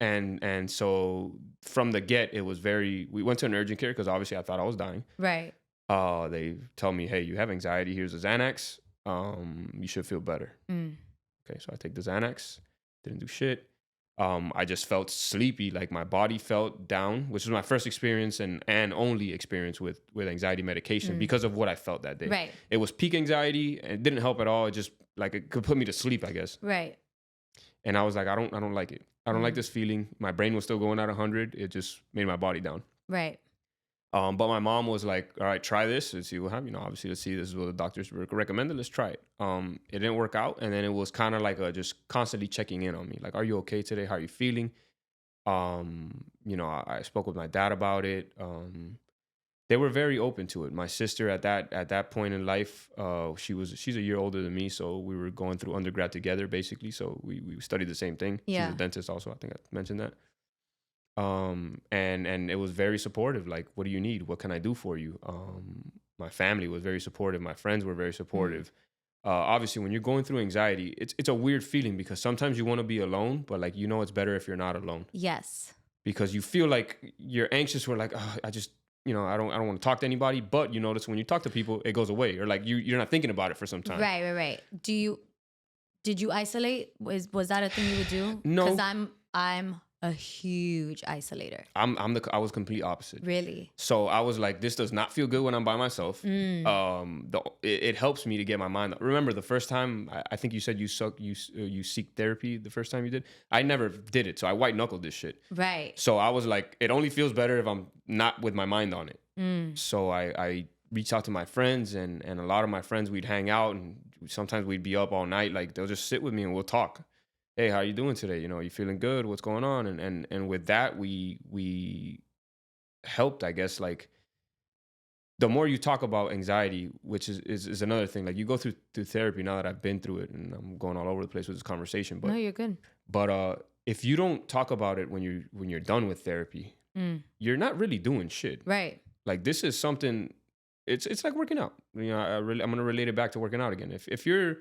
and so from the get, it was we went to an urgent care because obviously I thought I was dying. Right. They tell me, hey, you have anxiety. Here's a Xanax. You should feel better. Okay, so I take the Xanax. Didn't do shit. I just felt sleepy, like my body felt down, which was my first experience and only experience with anxiety medication because of what I felt that day. Right. It was peak anxiety, and it didn't help at all. It just like it could put me to sleep, I guess. Right. And I was like, I don't like it. I don't like this feeling. My brain was still going at 100. It just made my body down. Right. But my mom was like, all right, try this and see what happens. You know, obviously, let's see, this is what the doctors recommended. Let's try it. It didn't work out. And then it was kind of like just constantly checking in on me. Like, are you okay today? How are you feeling? You know, I spoke with my dad about it. They were very open to it. My sister at that point in life, she's a year older than me. So we were going through undergrad together, basically. So we studied the same thing. Yeah. She's a dentist also. I think I mentioned that. And it was very supportive. Like, what do you need? What can I do for you? My family was very supportive. My friends were very supportive. Obviously, when you're going through anxiety, it's a weird feeling because sometimes you want to be alone, but like, you know, it's better if you're not alone. Yes. Because you feel like you're anxious. We're like, oh, I just, you know, I don't want to talk to anybody. But you notice when you talk to people, it goes away, or like you're not thinking about it for some time. Right. Did you isolate? Was that a thing you would do? No. Because I'm a huge isolator. I was complete opposite. Really? So I was like, this does not feel good when I'm by myself. It helps me to get my mind. Remember the first time, I think you said you seek therapy the first time you did. I never did it, so I white knuckled this shit. Right. So I was like, it only feels better if I'm not with my mind on it. So I reached out to my friends, and a lot of my friends, we'd hang out, and sometimes we'd be up all night. Like, they'll just sit with me and we'll talk. Hey, how you doing today? You know, you feeling good? What's going on? And with that, we helped, I guess. Like, the more you talk about anxiety, which is another thing. Like, you go through therapy. Now that I've been through it, and I'm going all over the place with this conversation, but no, you're good. But if you don't talk about it when you're done with therapy, you're not really doing shit. Right. Like, this is something. It's like working out. You know, I'm gonna relate it back to working out again. If you're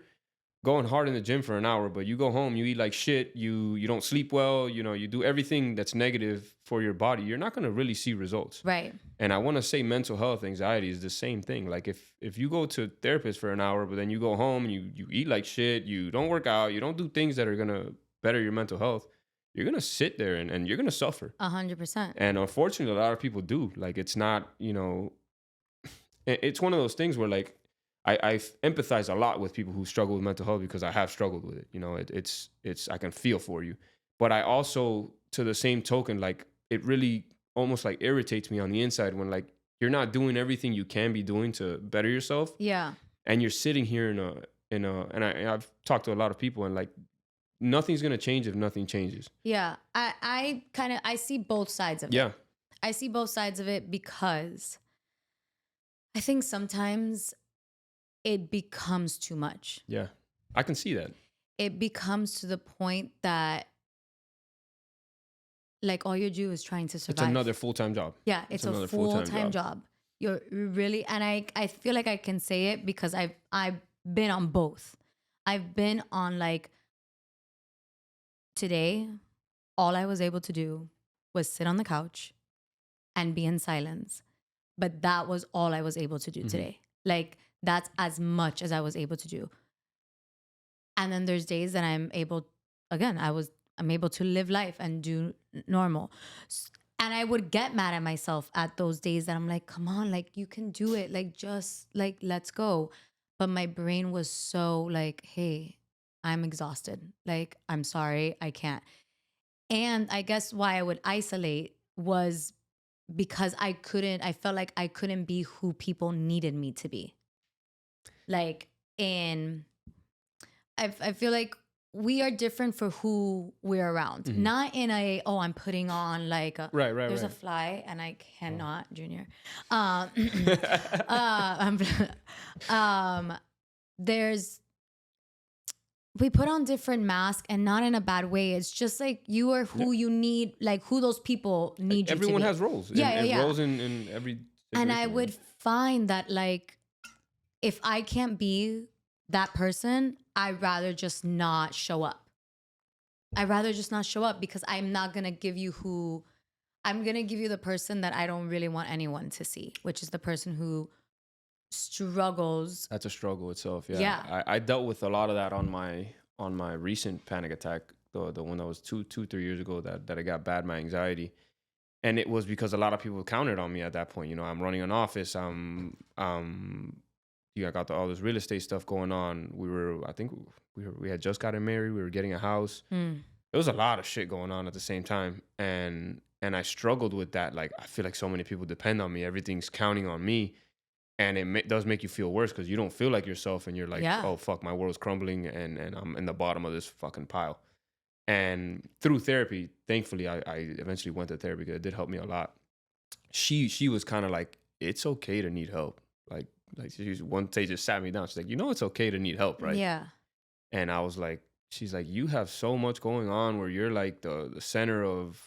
going hard in the gym for an hour, but you go home, you eat like shit, you don't sleep well, you know, you do everything that's negative for your body, you're not going to really see results. Right. And I want to say mental health, anxiety is the same thing. Like, if you go to a therapist for an hour, but then you go home and you eat like shit, you don't work out, you don't do things that are going to better your mental health, you're going to sit there and you're going to suffer. 100%. And unfortunately, a lot of people do. Like, it's not, you know, it's one of those things where, like, I empathize a lot with people who struggle with mental health because I have struggled with it. You know, it's I can feel for you. But I also, to the same token, like, it really almost like irritates me on the inside when, like, you're not doing everything you can be doing to better yourself. Yeah. And you're sitting here and I've talked to a lot of people, and like, nothing's going to change if nothing changes. Yeah. I see both sides of it. Yeah. I see both sides of it because I think sometimes it becomes too much. Yeah. I can see that. It becomes to the point that, like, all you do is trying to survive. It's another full-time job. Yeah, it's a full-time job. You're really, and I feel like I can say it because I've been on both. I've been on, like, today, all I was able to do was sit on the couch and be in silence. But that was all I was able to do today. Like, that's as much as I was able to do. And then there's days that I'm able to live life and do normal. And I would get mad at myself at those days that I'm like, come on, like, you can do it. Like, just, like, let's go. But my brain was so like, hey, I'm exhausted. Like, I'm sorry, I can't. And I guess why I would isolate was because I felt like I couldn't be who people needed me to be. Like, I feel like we are different for who we're around. Not in I'm putting on, like, right. There's a fly and I cannot, Junior. we put on different masks, and not in a bad way. It's just like you are who you need, like who those people need you to be. Everyone has roles. And roles in every situation. And I would find that, like, if I can't be that person, I'd rather just not show up. I'd rather just not show up, because I'm not going to give you I'm going to give you the person that I don't really want anyone to see, which is the person who struggles. That's a struggle itself. Yeah. Yeah. I dealt with a lot of that on my recent panic attack, the one that was 3 years ago that I got bad, my anxiety. And it was because a lot of people counted on me at that point. You know, I'm running an office. I got all this real estate stuff going on. We had just gotten married. We were getting a house. There was a lot of shit going on at the same time. And I struggled with that. Like, I feel like so many people depend on me. Everything's counting on me. And it does make you feel worse, because you don't feel like yourself, and you're like, oh, fuck, my world's crumbling, and I'm in the bottom of this fucking pile. And through therapy, thankfully, I eventually went to therapy, because it did help me a lot. She was kind of like, it's okay to need help. Like one day just sat me down. She's like, it's okay to need help, right? Yeah. And I was like, she's like, you have so much going on where you're like the center of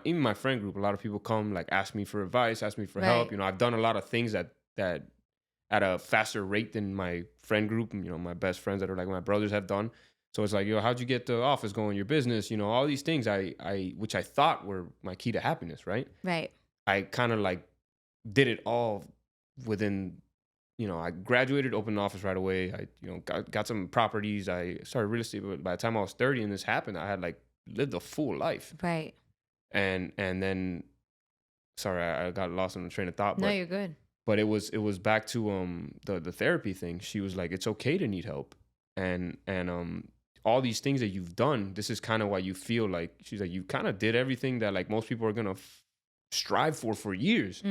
even my friend group. A lot of people come, like, ask me for advice, ask me for help. I've done a lot of things that at a faster rate than my friend group, my best friends that are like my brothers have done. So it's like, how'd you get the office going, your business, all these things which I thought were my key to happiness, right? Right. I kind of like did it all within, I graduated, opened an office right away. I, got some properties. I started real estate, but by the time I was 30 and this happened, I had like lived a full life. Right. And then, sorry, I got lost in the train of thought. No, you're good. But it was back to the therapy thing. She was like, it's okay to need help. And all these things that you've done, this is kind of why you feel like, she's like, you kind of did everything that like most people are going to strive for years,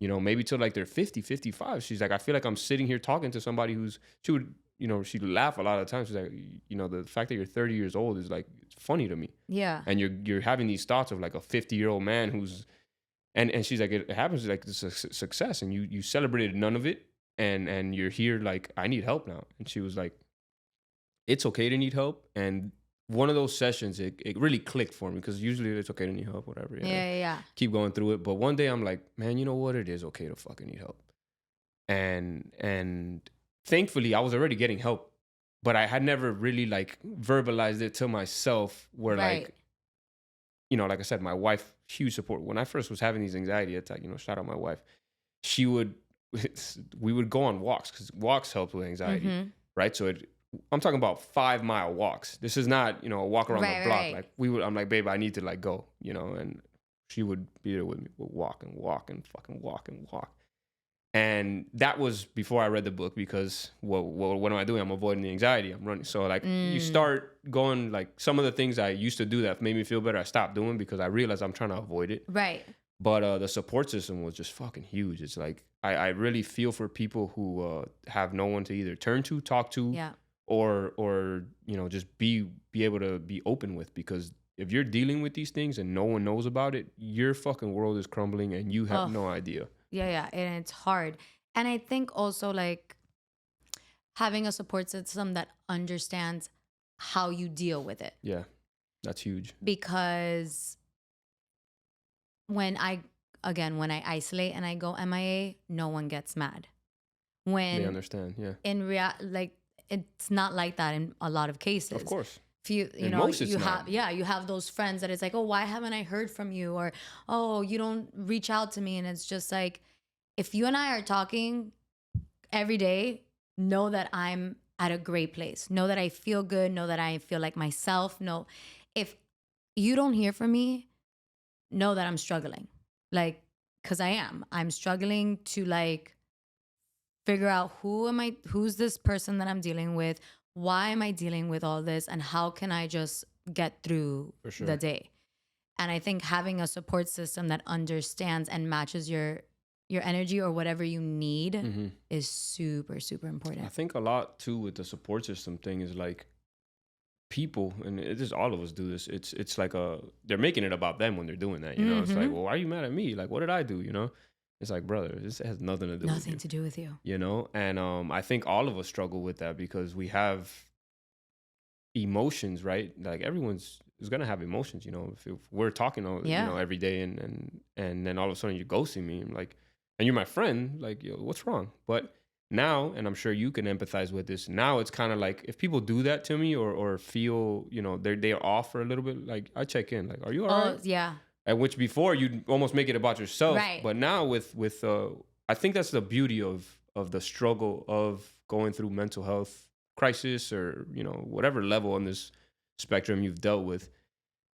maybe till like they're 50, 55. She's like, I feel like I'm sitting here talking to somebody she'd laugh a lot of times. She's like, the fact that you're 30 years old is like, it's funny to me. Yeah. And you're having these thoughts of like a 50-year-old man who's, and she's like, it happens like it's a success, and you celebrated none of it. And you're here like, I need help now. And she was like, it's okay to need help. And one of those sessions, it really clicked for me, because usually it's okay to need help, whatever. Yeah. Keep going through it. But one day I'm like, man, you know what? It is okay to fucking need help. And thankfully I was already getting help, but I had never really like verbalized it to myself where like, like I said, my wife, huge support. When I first was having these anxiety attacks, shout out my wife, we would go on walks, because walks help with anxiety, right? So I'm talking about 5-mile walks. This is not, a walk around the block. Right. Like I'm like, babe, I need to like go, and she would be there with me. We'll walk and fucking walk and walk. And that was before I read the book, because what am I doing? I'm avoiding the anxiety. I'm running. So like you start going, like some of the things I used to do that made me feel better, I stopped doing, because I realized I'm trying to avoid it. Right. But the support system was just fucking huge. It's like, I really feel for people who have no one to either turn to, talk to, or just be able to be open with, because if you're dealing with these things and no one knows about it, your fucking world is crumbling and you have no idea. Yeah, and it's hard. And I think also like having a support system that understands how you deal with it. Yeah, that's huge. Because when I isolate and I go MIA, no one gets mad. When they understand, yeah. In like it's not like that in a lot of cases. Of course. If you have those friends that it's like, oh, why haven't I heard from you? Or, oh, you don't reach out to me. And it's just like, if you and I are talking every day, know that I'm at a great place. Know that I feel good. Know that I feel like myself. Know if you don't hear from me, know that I'm struggling. Like, because I'm struggling to like figure out who's this person that I'm dealing with? Why am I dealing with all this? And how can I just get through the day? And I think having a support system that understands and matches your energy or whatever you need is super, super important. I think a lot too with the support system thing is like people, and it is all of us do this. It's like they're making it about them when they're doing that. It's like, well, why are you mad at me? Like, what did I do? It's like, brother, this has nothing to do with Nothing you. to do with you. You know? And I think all of us struggle with that because we have emotions, right? Like everyone's is gonna have emotions, you know. If we're talking, you know, every day, and then all of a sudden you're ghosting me, I'm like, and you're my friend, like, yo, what's wrong? But now, and I'm sure you can empathize with this. Now it's kind of like if people do that to me or feel, you know, they're off for a little bit, like I check in, like, are you all right? Yeah. At which before you'd almost make it about yourself, Right. but now with I think that's the beauty of the struggle of going through mental health crisis or, you know, whatever level on this spectrum you've dealt with,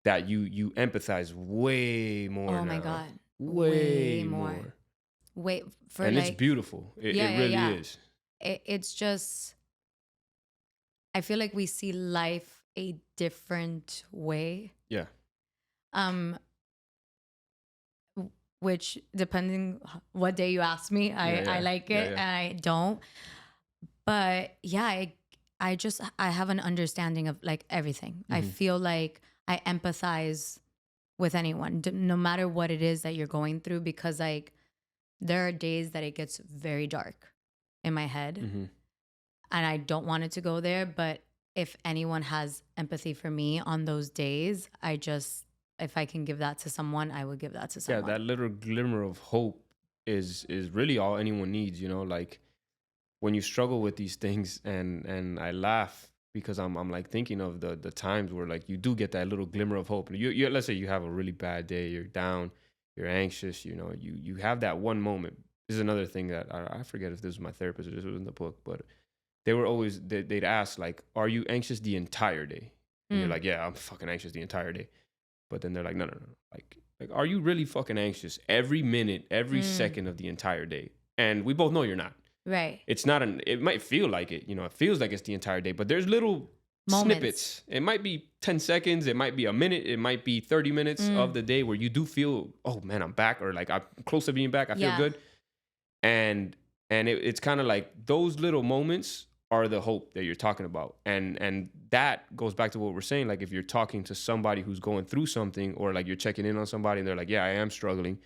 that you empathize way more now. Oh my God. Way more. Wait for and like, it's beautiful. It really is. It's just, I feel like we see life a different way. Yeah. Which depending what day you ask me, I like it and I don't. But yeah, I have an understanding of like everything. I feel like I empathize with anyone, no matter what it is that you're going through, because like there are days that it gets very dark in my head and I don't want it to go there. But if anyone has empathy for me on those days, if I can give that to someone, I would give that to someone. Yeah, that little glimmer of hope is really all anyone needs, you know, like when you struggle with these things, and I laugh because I'm like thinking of the times where like you do get that little glimmer of hope. You let's say you have a really bad day, you're down, you're anxious, you know, you have that one moment. This is another thing that I forget if this was my therapist or this was in the book, but they were always, they'd ask like, are you anxious the entire day? And you're like, yeah, I'm fucking anxious the entire day. But then they're like, no. Like, are you really fucking anxious every minute, every second of the entire day? And we both know you're not. Right. It's not it might feel like it, you know, it feels like it's the entire day, but there's little snippets. It might be 10 seconds, it might be a minute, it might be 30 minutes of the day where you do feel, oh man, I'm back, or like I'm close to being back, I feel good. And it's kind of like those little moments are the hope that you're talking about. And that goes back to what we're saying. Like if you're talking to somebody who's going through something, or like you're checking in on somebody and they're like, yeah, I am struggling.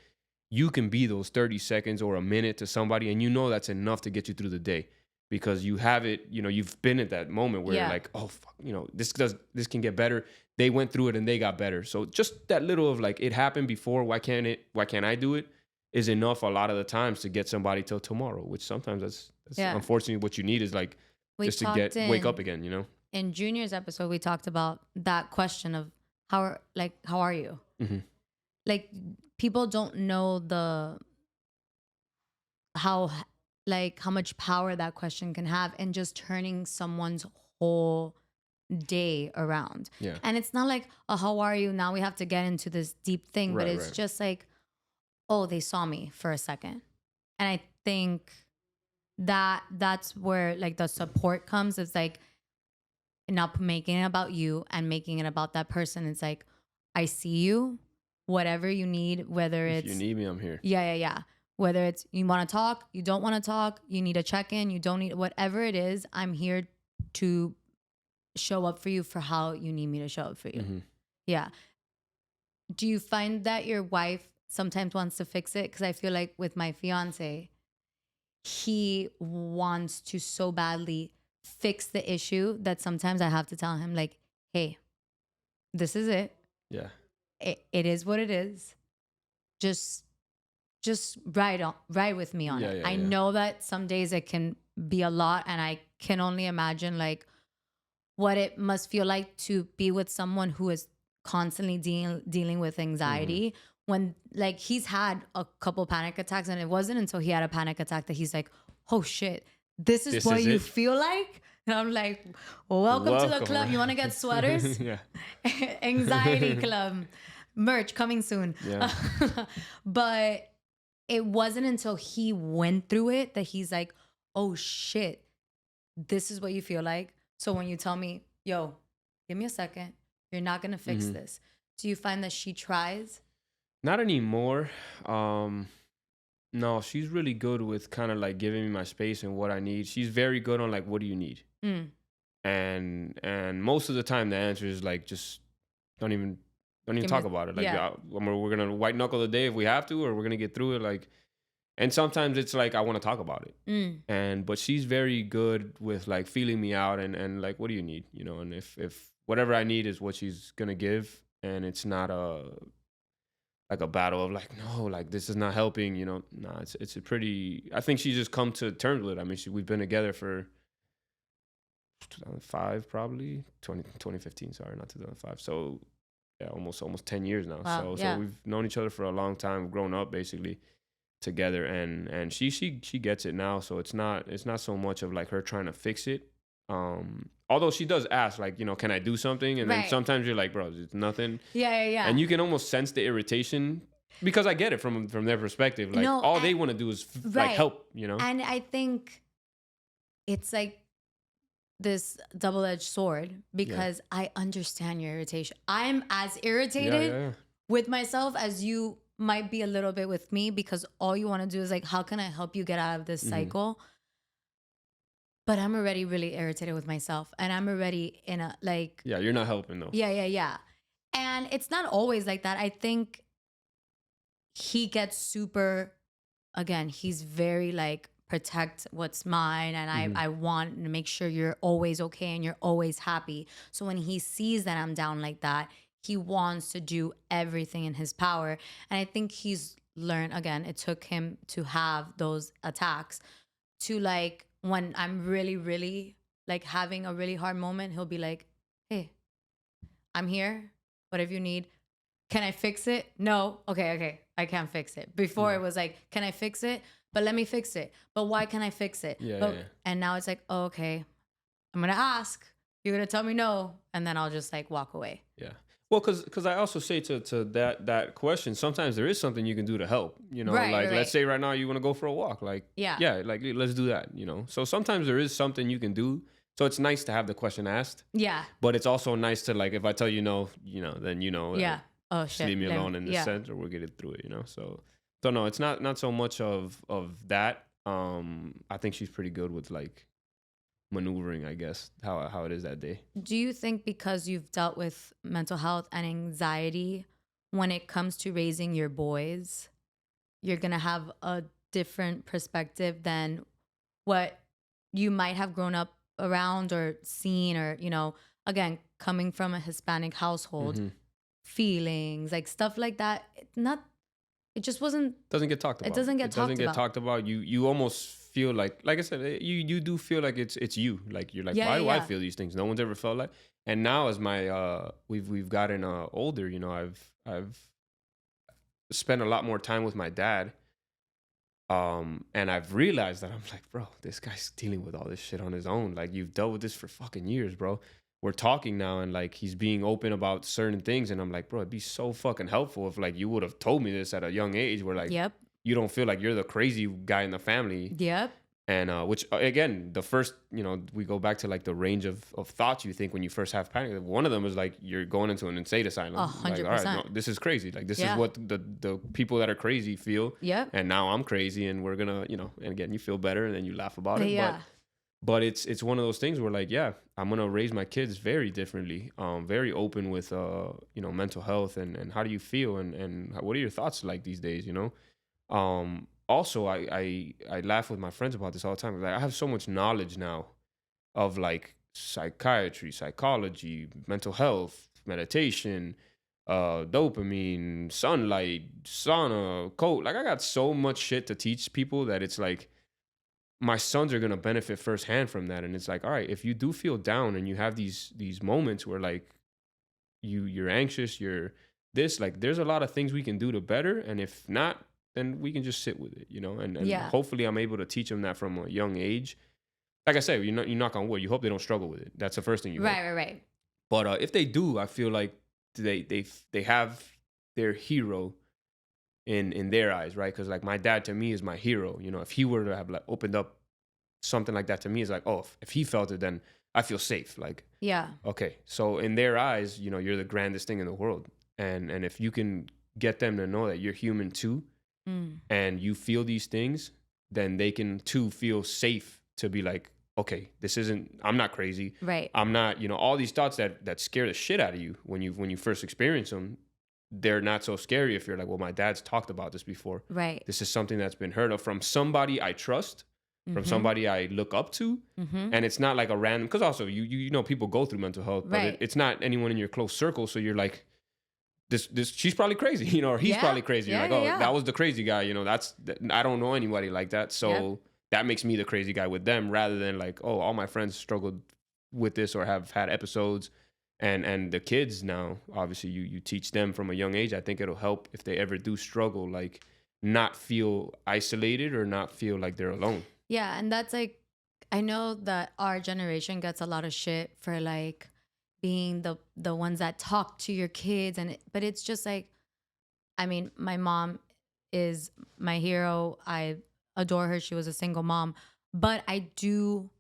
You can be those 30 seconds or a minute to somebody, and you know that's enough to get you through the day because you have it, you know, you've been at that moment where you're like, oh, fuck, you know, this can get better. They went through it and they got better. So just that little of like, it happened before, why can't I do it, is enough a lot of the times to get somebody till tomorrow, which sometimes that's unfortunately what you need is like, just to wake up again, you know? In Junior's episode, we talked about that question of how are you? Like people don't know how much power that question can have in just turning someone's whole day around. Yeah. And it's not like, oh, how are you? Now we have to get into this deep thing, but it's just like, oh, they saw me for a second. And I think that's where like the support comes. It's like not making it about you and making it about that person. It's like, I see you, whatever you need, whether if it's, you need me, I'm here. Yeah. Whether it's you want to talk, you don't want to talk, you need a check-in, you don't need, whatever it is, I'm here to show up for you for how you need me to show up for you. Yeah. Do you find that your wife sometimes wants to fix it? Because I feel like with my fiance, he wants to so badly fix the issue that sometimes I have to tell him like, hey, this is it. Yeah. It is what it is. Just ride with me on it. I know that some days it can be a lot, and I can only imagine like what it must feel like to be with someone who is constantly dealing with anxiety. When like he's had a couple panic attacks, and it wasn't until he had a panic attack that he's like, oh shit, this is what you feel like? And I'm like, welcome to the club. You want to get sweaters? Yeah. Anxiety club merch coming soon. Yeah. But it wasn't until he went through it that he's like, oh shit, this is what you feel like. So when you tell me, yo, give me a second, you're not going to fix this. Do you find that she tries? Not anymore. No, she's really good with kind of like giving me my space and what I need. She's very good on like, what do you need? And most of the time the answer is like, just don't even talk about it. Like we're gonna white knuckle the day if we have to, or we're gonna get through it. Like, And sometimes it's like I want to talk about it. But she's very good with like feeling me out and like, what do you need? You know, and if whatever I need is what she's gonna give, and it's not a battle of like, no, like this is not helping, you know. Nah, it's a pretty, I think she's just come to terms with it. I mean, we've been together for 2005, probably 2015, sorry, not 2005. So yeah, almost 10 years now. Wow, So we've known each other for a long time, grown up basically together, and she gets it now. So it's not so much of like her trying to fix it. Although she does ask, like, you know, can I do something? And then sometimes you're like, bro, it's nothing. Yeah. And you can almost sense the irritation, because I get it from their perspective. Like, all they want to do is like help, you know? And I think it's like this double-edged sword, because I understand your irritation. I'm as irritated with myself as you might be a little bit with me, because all you want to do is like, how can I help you get out of this cycle? But I'm already really irritated with myself, and I'm already in a like... Yeah, you're not helping though. Yeah. And it's not always like that. I think he gets super, again, he's very like, protect what's mine, and I want to make sure you're always okay and you're always happy. So when he sees that I'm down like that, he wants to do everything in his power. And I think he's learned, again, it took him to have those attacks, to like, when I'm really, really like having a really hard moment, he'll be like, hey, I'm here. Whatever you need. Can I fix it? No. Okay. I can't fix it. Before it was like, can I fix it? But let me fix it. But why can I fix it? Yeah. And now it's like, oh, okay, I'm going to ask. You're going to tell me no. And then I'll just like walk away. Yeah. Well, because I also say to that question, sometimes there is something you can do to help, you know, like let's say right now you want to go for a walk, like, like let's do that, you know. So sometimes there is something you can do. So it's nice to have the question asked. Yeah. But it's also nice to like, if I tell you no, you know, then you know. Yeah. Oh, shit. Leave me alone in this sense, or we'll get it through it, you know. So no, it's not so much of that. I think she's pretty good with like maneuvering, I guess, how it is that day. Do you think because you've dealt with mental health and anxiety, when it comes to raising your boys, you're going to have a different perspective than what you might have grown up around or seen, or, you know, again, coming from a Hispanic household, feelings, like stuff like that, it just wasn't... Doesn't get talked about. It doesn't get talked about. You almost feel like I said, you do feel like it's you. Like, you're like, why do I feel these things? No one's ever felt like... And now as my, we've gotten older, you know, I've spent a lot more time with my dad. And I've realized that I'm like, bro, this guy's dealing with all this shit on his own. Like, you've dealt with this for fucking years, bro. We're talking now, and like, he's being open about certain things, and I'm like, bro, it'd be so fucking helpful if like you would have told me this at a young age, where like you don't feel like you're the crazy guy in the family. And which again, the first, you know, we go back to like the range of thoughts you think when you first have panic. One of them is like, you're going into an insane asylum. 100%. Like, all right, no, this is crazy. Like, this is what the people that are crazy feel. And now I'm crazy, and we're gonna, you know, and again, you feel better, and then you laugh about it. But it's one of those things where like, I'm gonna raise my kids very differently, very open with you know, mental health and how do you feel, and what are your thoughts like these days, you know. Also, I laugh with my friends about this all the time. Like, I have so much knowledge now of like psychiatry, psychology, mental health, meditation, dopamine, sunlight, sauna, cold. Like, I got so much shit to teach people that it's like, my sons are going to benefit firsthand from that. And it's like, all right, if you do feel down and you have these moments where like you're anxious, you're this, like, there's a lot of things we can do to better. And if not, then we can just sit with it, you know? And hopefully I'm able to teach them that from a young age. Like I said, you knock on wood, you hope they don't struggle with it. That's the first thing you hope. Right. But if they do, I feel like they have their hero in their eyes, right? Because like, my dad to me is my hero. You know, if he were to have like opened up something like that to me, it's like, oh, if he felt it, then I feel safe. Like, okay. So in their eyes, you know, you're the grandest thing in the world. And if you can get them to know that you're human too, and you feel these things, then they can too feel safe to be like, okay, I'm not crazy. Right. I'm not, you know, all these thoughts that scare the shit out of you when you first experience them, they're not so scary if you're like, well, my dad's talked about this before. Right. This is something that's been heard of from somebody I trust, from somebody I look up to. And it's not like a random, because also you know people go through mental health, but Right. it's not anyone in your close circle. So you're like, this she's probably crazy, you know, or he's probably crazy. You're like, oh, that was the crazy guy, you know, I don't know anybody like that. So that makes me the crazy guy with them, rather than like, oh, all my friends struggled with this or have had episodes. And the kids now, obviously you teach them from a young age. I think it'll help if they ever do struggle, like not feel isolated or not feel like they're alone. Yeah, and that's like, I know that our generation gets a lot of shit for like being the ones that talk to your kids, but it's just like, I mean, my mom is my hero. I adore her. She was a single mom, but I do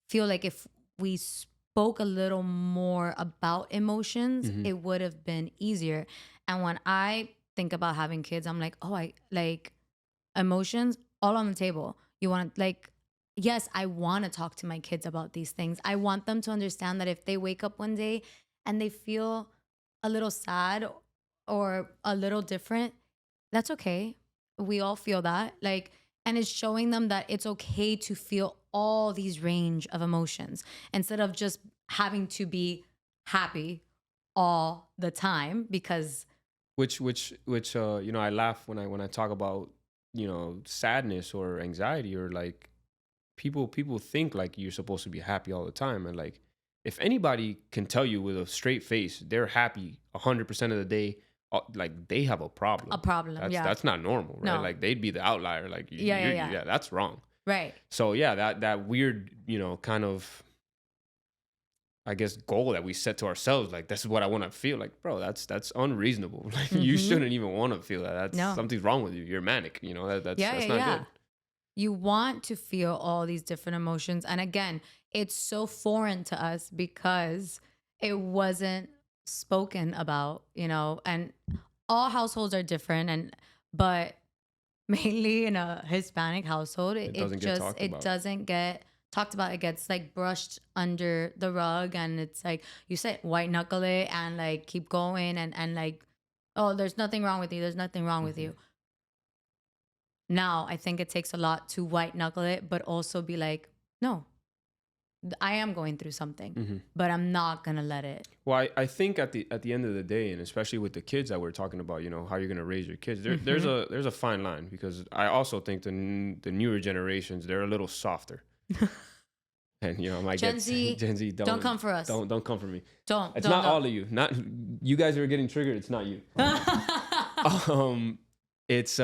feel like if we spoke a little more about emotions, it would have been easier. And when I think about having kids, I'm like, oh, I like emotions all on the table. You want to like, yes, I want to talk to my kids about these things. I want them to understand that if they wake up one day and they feel a little sad or a little different, that's okay. We all feel that. Like, and it's showing them that it's okay to feel all these range of emotions instead of just having to be happy all the time, because Which you know, I laugh when I talk about, you know, sadness or anxiety, or like people think like you're supposed to be happy all the time. And like, if anybody can tell you with a straight face they're happy 100% of the day, like they have a problem. That's not normal, right? No. Like they'd be the outlier. Like yeah, that's wrong. right. So yeah, that weird, you know, kind of, I guess, goal that we set to ourselves, like this is what I want to feel. Like, bro, that's unreasonable. Like you shouldn't even want to feel that. That's No. something's wrong with you. You're manic. You know, that's not good. You want to feel all these different emotions. And again, it's so foreign to us because it wasn't spoken about, you know, and all households are different, but mainly in a Hispanic household, it doesn't get talked about. It gets like brushed under the rug, and it's like you said, white knuckle it and like keep going and like, oh, there's nothing wrong with you. There's nothing wrong with you. Now, I think it takes a lot to white knuckle it, but also be like, no, I am going through something, but I'm not going to let it. Well, I think at the end of the day, and especially with the kids that we're talking about, you know, how you're going to raise your kids, there's a fine line, because I also think the newer generations, they're a little softer. And, you know, Gen Z, don't come for us. Don't come for me. It's don't. not all of you. Not you guys are getting triggered. It's not you. It's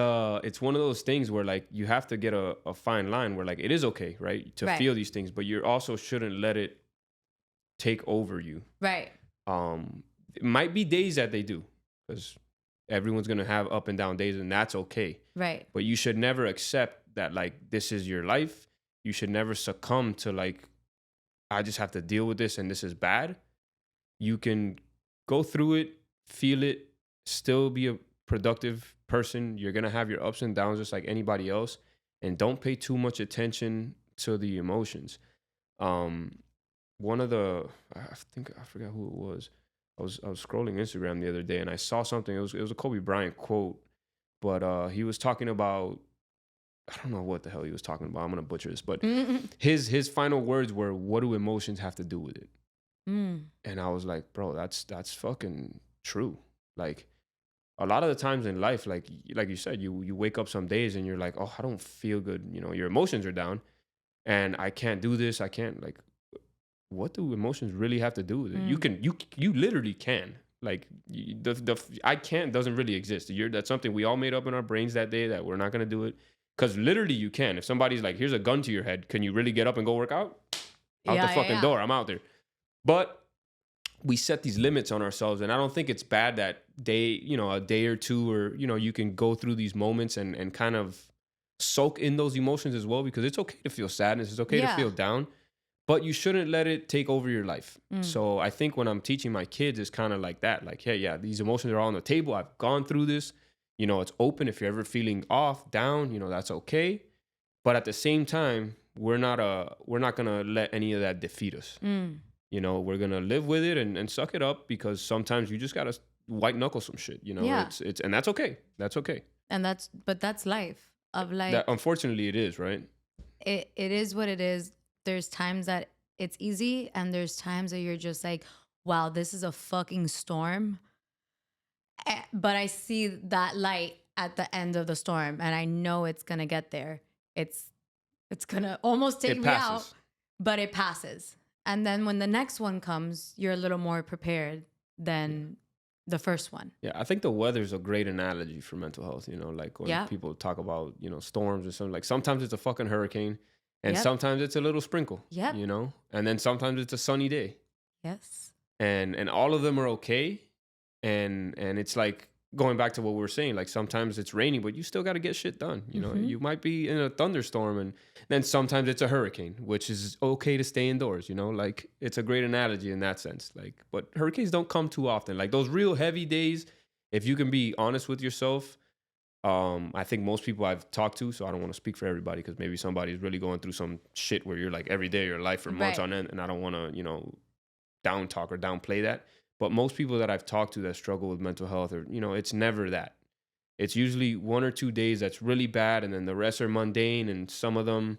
one of those things where like you have to get a fine line where like it is okay, right, to feel these things, but you also shouldn't let it take over you. Right. It might be days that they do, because everyone's gonna have up and down days, and that's okay. Right. But you should never accept that like this is your life. You should never succumb to like, I just have to deal with this and this is bad. You can go through it, feel it, still be a productive person. You're gonna have your ups and downs just like anybody else, and don't pay too much attention to the emotions. One of the, I forgot who it was. I was scrolling Instagram the other day and I saw something. It was a Kobe Bryant quote, but he was talking about, I don't know what the hell he was talking about. I'm gonna butcher this, but his final words were, "What do emotions have to do with it?" And I was like, bro, that's fucking true. Like, a lot of the times in life, like you said, you wake up some days and you're like, oh, I don't feel good. You know, your emotions are down, and I can't do this. I can't, like, what do emotions really have to do with it? You literally can. Like, the I can't doesn't really exist. That's something we all made up in our brains that day that we're not gonna do it. Because literally you can. If somebody's like, here's a gun to your head, can you really get up and go work out? Out the fucking door. I'm out there. But we set these limits on ourselves, and I don't think it's bad that a day or two, or, you know, you can go through these moments and kind of soak in those emotions as well, because it's okay to feel sadness. It's okay to feel down, but you shouldn't let it take over your life. So I think when I'm teaching my kids, it's kind of like that. Like, hey, yeah, these emotions are all on the table. I've gone through this. You know, it's open. If you're ever feeling off, down, you know, that's okay. But at the same time, we're not gonna let any of that defeat us. You know, we're gonna live with it and suck it up, because sometimes you just gotta white knuckle some shit, you know. Yeah. It's and that's okay. That's okay. And that's life of like, That unfortunately it is, right? it is what it is. There's times that it's easy, and there's times that you're just like, wow, this is a fucking storm. But I see that light at the end of the storm, and I know it's gonna get there. It's gonna almost take It me out, passes. but it passes. And then when the next one comes, you're a little more prepared than the first one. Yeah, I think the weather's a great analogy for mental health, you know, like when Yeah. people talk about, you know, storms or something, like sometimes it's a fucking hurricane and Yep. sometimes it's a little sprinkle, Yep. you know, and then sometimes it's a sunny day. Yes. And all of them are okay. And it's like going back to what we were saying, like sometimes it's raining, but you still got to get shit done. You know, Mhm. you might be in a thunderstorm and then sometimes it's a hurricane, which is okay to stay indoors, you know, like it's a great analogy in that sense. Like, but hurricanes don't come too often. Like those real heavy days, if you can be honest with yourself, I think most people I've talked to, so I don't want to speak for everybody because maybe somebody's really going through some shit where you're like every day of your life for months Right. on end, and I don't want to, you know, down talk or downplay that. But most people that I've talked to that struggle with mental health, or you know, it's never that. It's usually 1 or 2 days that's really bad, and then the rest are mundane, and some of them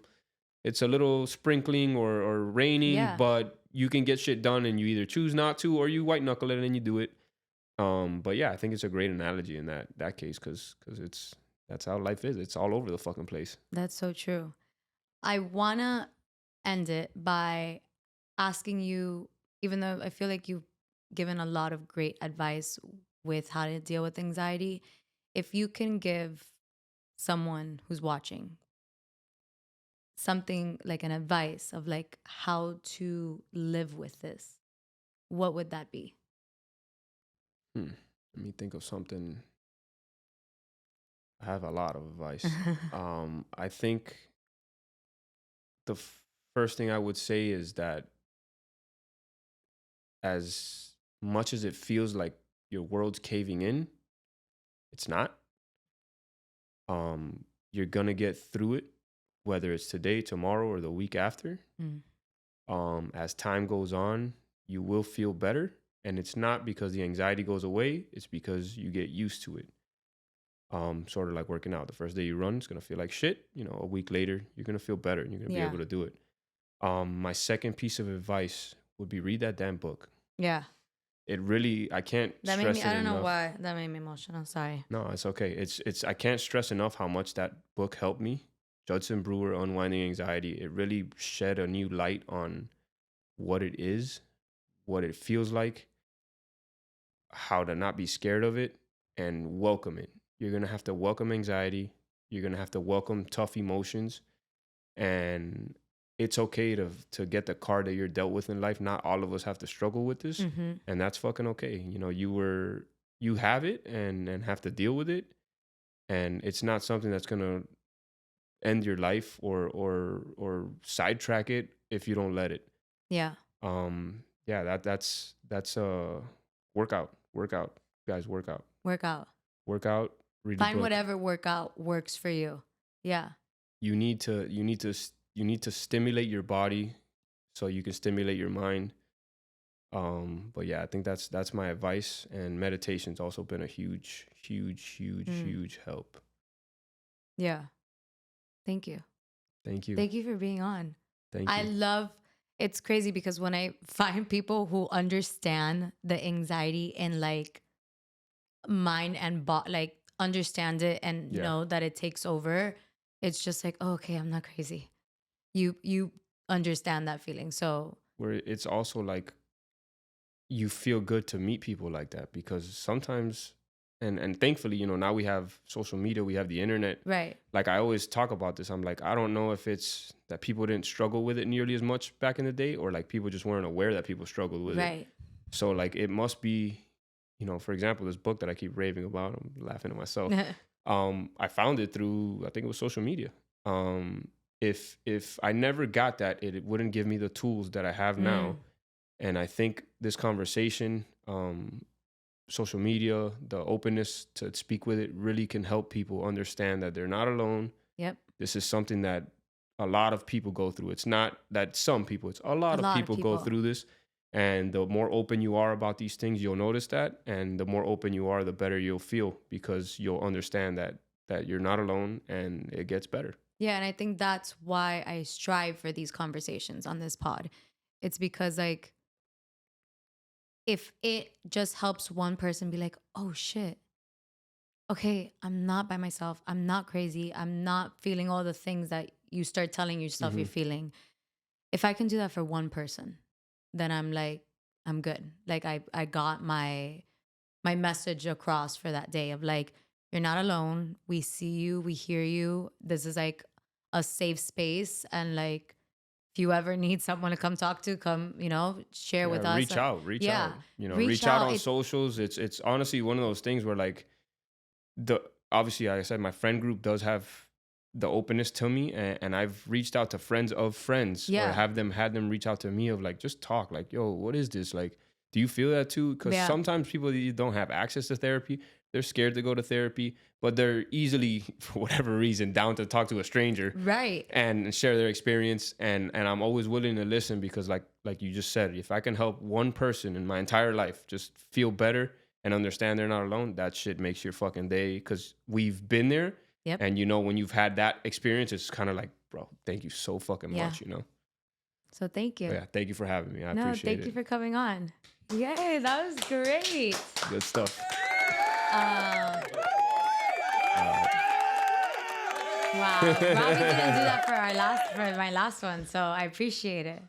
it's a little sprinkling or raining, Yeah. but you can get shit done, and you either choose not to or you white knuckle it and you do it. But yeah, I think it's a great analogy in that case because that's how life is. It's all over the fucking place. That's so true. I wanna end it by asking you, even though I feel like you've given a lot of great advice with how to deal with anxiety, if you can give someone who's watching something like an advice of like how to live with this, what would that be? Let me think of something. I have a lot of advice. I think the first thing I would say is that as much as it feels like your world's caving in, it's not. You're gonna get through it, whether it's today, tomorrow, or the week after. Mm. As time goes on, you will feel better, and it's not because the anxiety goes away. It's because you get used to it. Sort of like working out. The first day you run, it's gonna feel like shit. You know, a week later, you're gonna feel better, and you're gonna be Yeah. able to do it. My second piece of advice would be read that damn book. Yeah. It really, I can't That made stress me, it I don't know enough. why that made me emotional. Sorry. No, it's okay. It's I can't stress enough how much that book helped me. Judson Brewer, Unwinding Anxiety. It really shed a new light on what it is, what it feels like, how to not be scared of it, and welcome it. You're gonna have to welcome anxiety. You're gonna have to welcome tough emotions, and it's okay to get the card that you're dealt with in life. Not all of us have to struggle with this, Mm-hmm. and that's fucking okay. You know, you have it and have to deal with it, and it's not something that's gonna end your life or sidetrack it if you don't let it. Yeah. Yeah, that's workout, guys, Workout. read a Find book. whatever workout works for you. Yeah. You need to stimulate your body so you can stimulate your mind. But yeah, I think that's my advice, and meditation's also been a huge huge help. Yeah. Thank you. Thank you. Thank you for being on. Thank I you. love, it's crazy because when I find people who understand the anxiety and like mind and like understand it and Yeah. know that it takes over, it's just like, oh, okay, I'm not crazy. You understand that feeling. So Where it's also like you feel good to meet people like that, because sometimes and thankfully, you know, now we have social media, we have the internet. right. Like I always talk about this. I'm like, I don't know if it's that people didn't struggle with it nearly as much back in the day, or like people just weren't aware that people struggled with it. Right. So like it must be, you know, for example, this book that I keep raving about, I'm laughing at myself. I found it through, I think it was social media. If I never got that, it wouldn't give me the tools that I have now. And I think this conversation, social media, the openness to speak with it really can help people understand that they're not alone. Yep. This is something that a lot of people go through. It's not that some people, it's a lot of people go through this. And the more open you are about these things, you'll notice that. And the more open you are, the better you'll feel, because you'll understand that you're not alone, and it gets better. Yeah, and I think that's why I strive for these conversations on this pod. It's because, like, if it just helps one person be like, oh shit, okay, I'm not by myself. I'm not crazy. I'm not feeling all the things that you start telling yourself you're feeling. If I can do that for one person, then I'm like, I'm good. Like I got my message across for that day of like, you're not alone. We see you, we hear you. This is like a safe space. And like, if you ever need someone to come talk to, come, share with us. Reach out. Yeah. Reach out on socials. It's honestly one of those things where, like, obviously, like I said, my friend group does have the openness to me, and I've reached out to friends of friends, or had them reach out to me of like, just talk, like, yo, what is this? Like, do you feel that too? Because sometimes people don't have access to therapy. They're scared to go to therapy, but they're easily, for whatever reason, down to talk to a stranger, right, and share their experience. And I'm always willing to listen, because like you just said, if I can help one person in my entire life just feel better and understand they're not alone, that shit makes your fucking day, because we've been there. Yep. And when you've had that experience, it's kind of like, bro, thank you so fucking much, So thank you. But yeah, thank you for having me. I appreciate it. Thank you for coming on. Yay, that was great. Good stuff. Wow. Robbie didn't do that for my last one, so I appreciate it.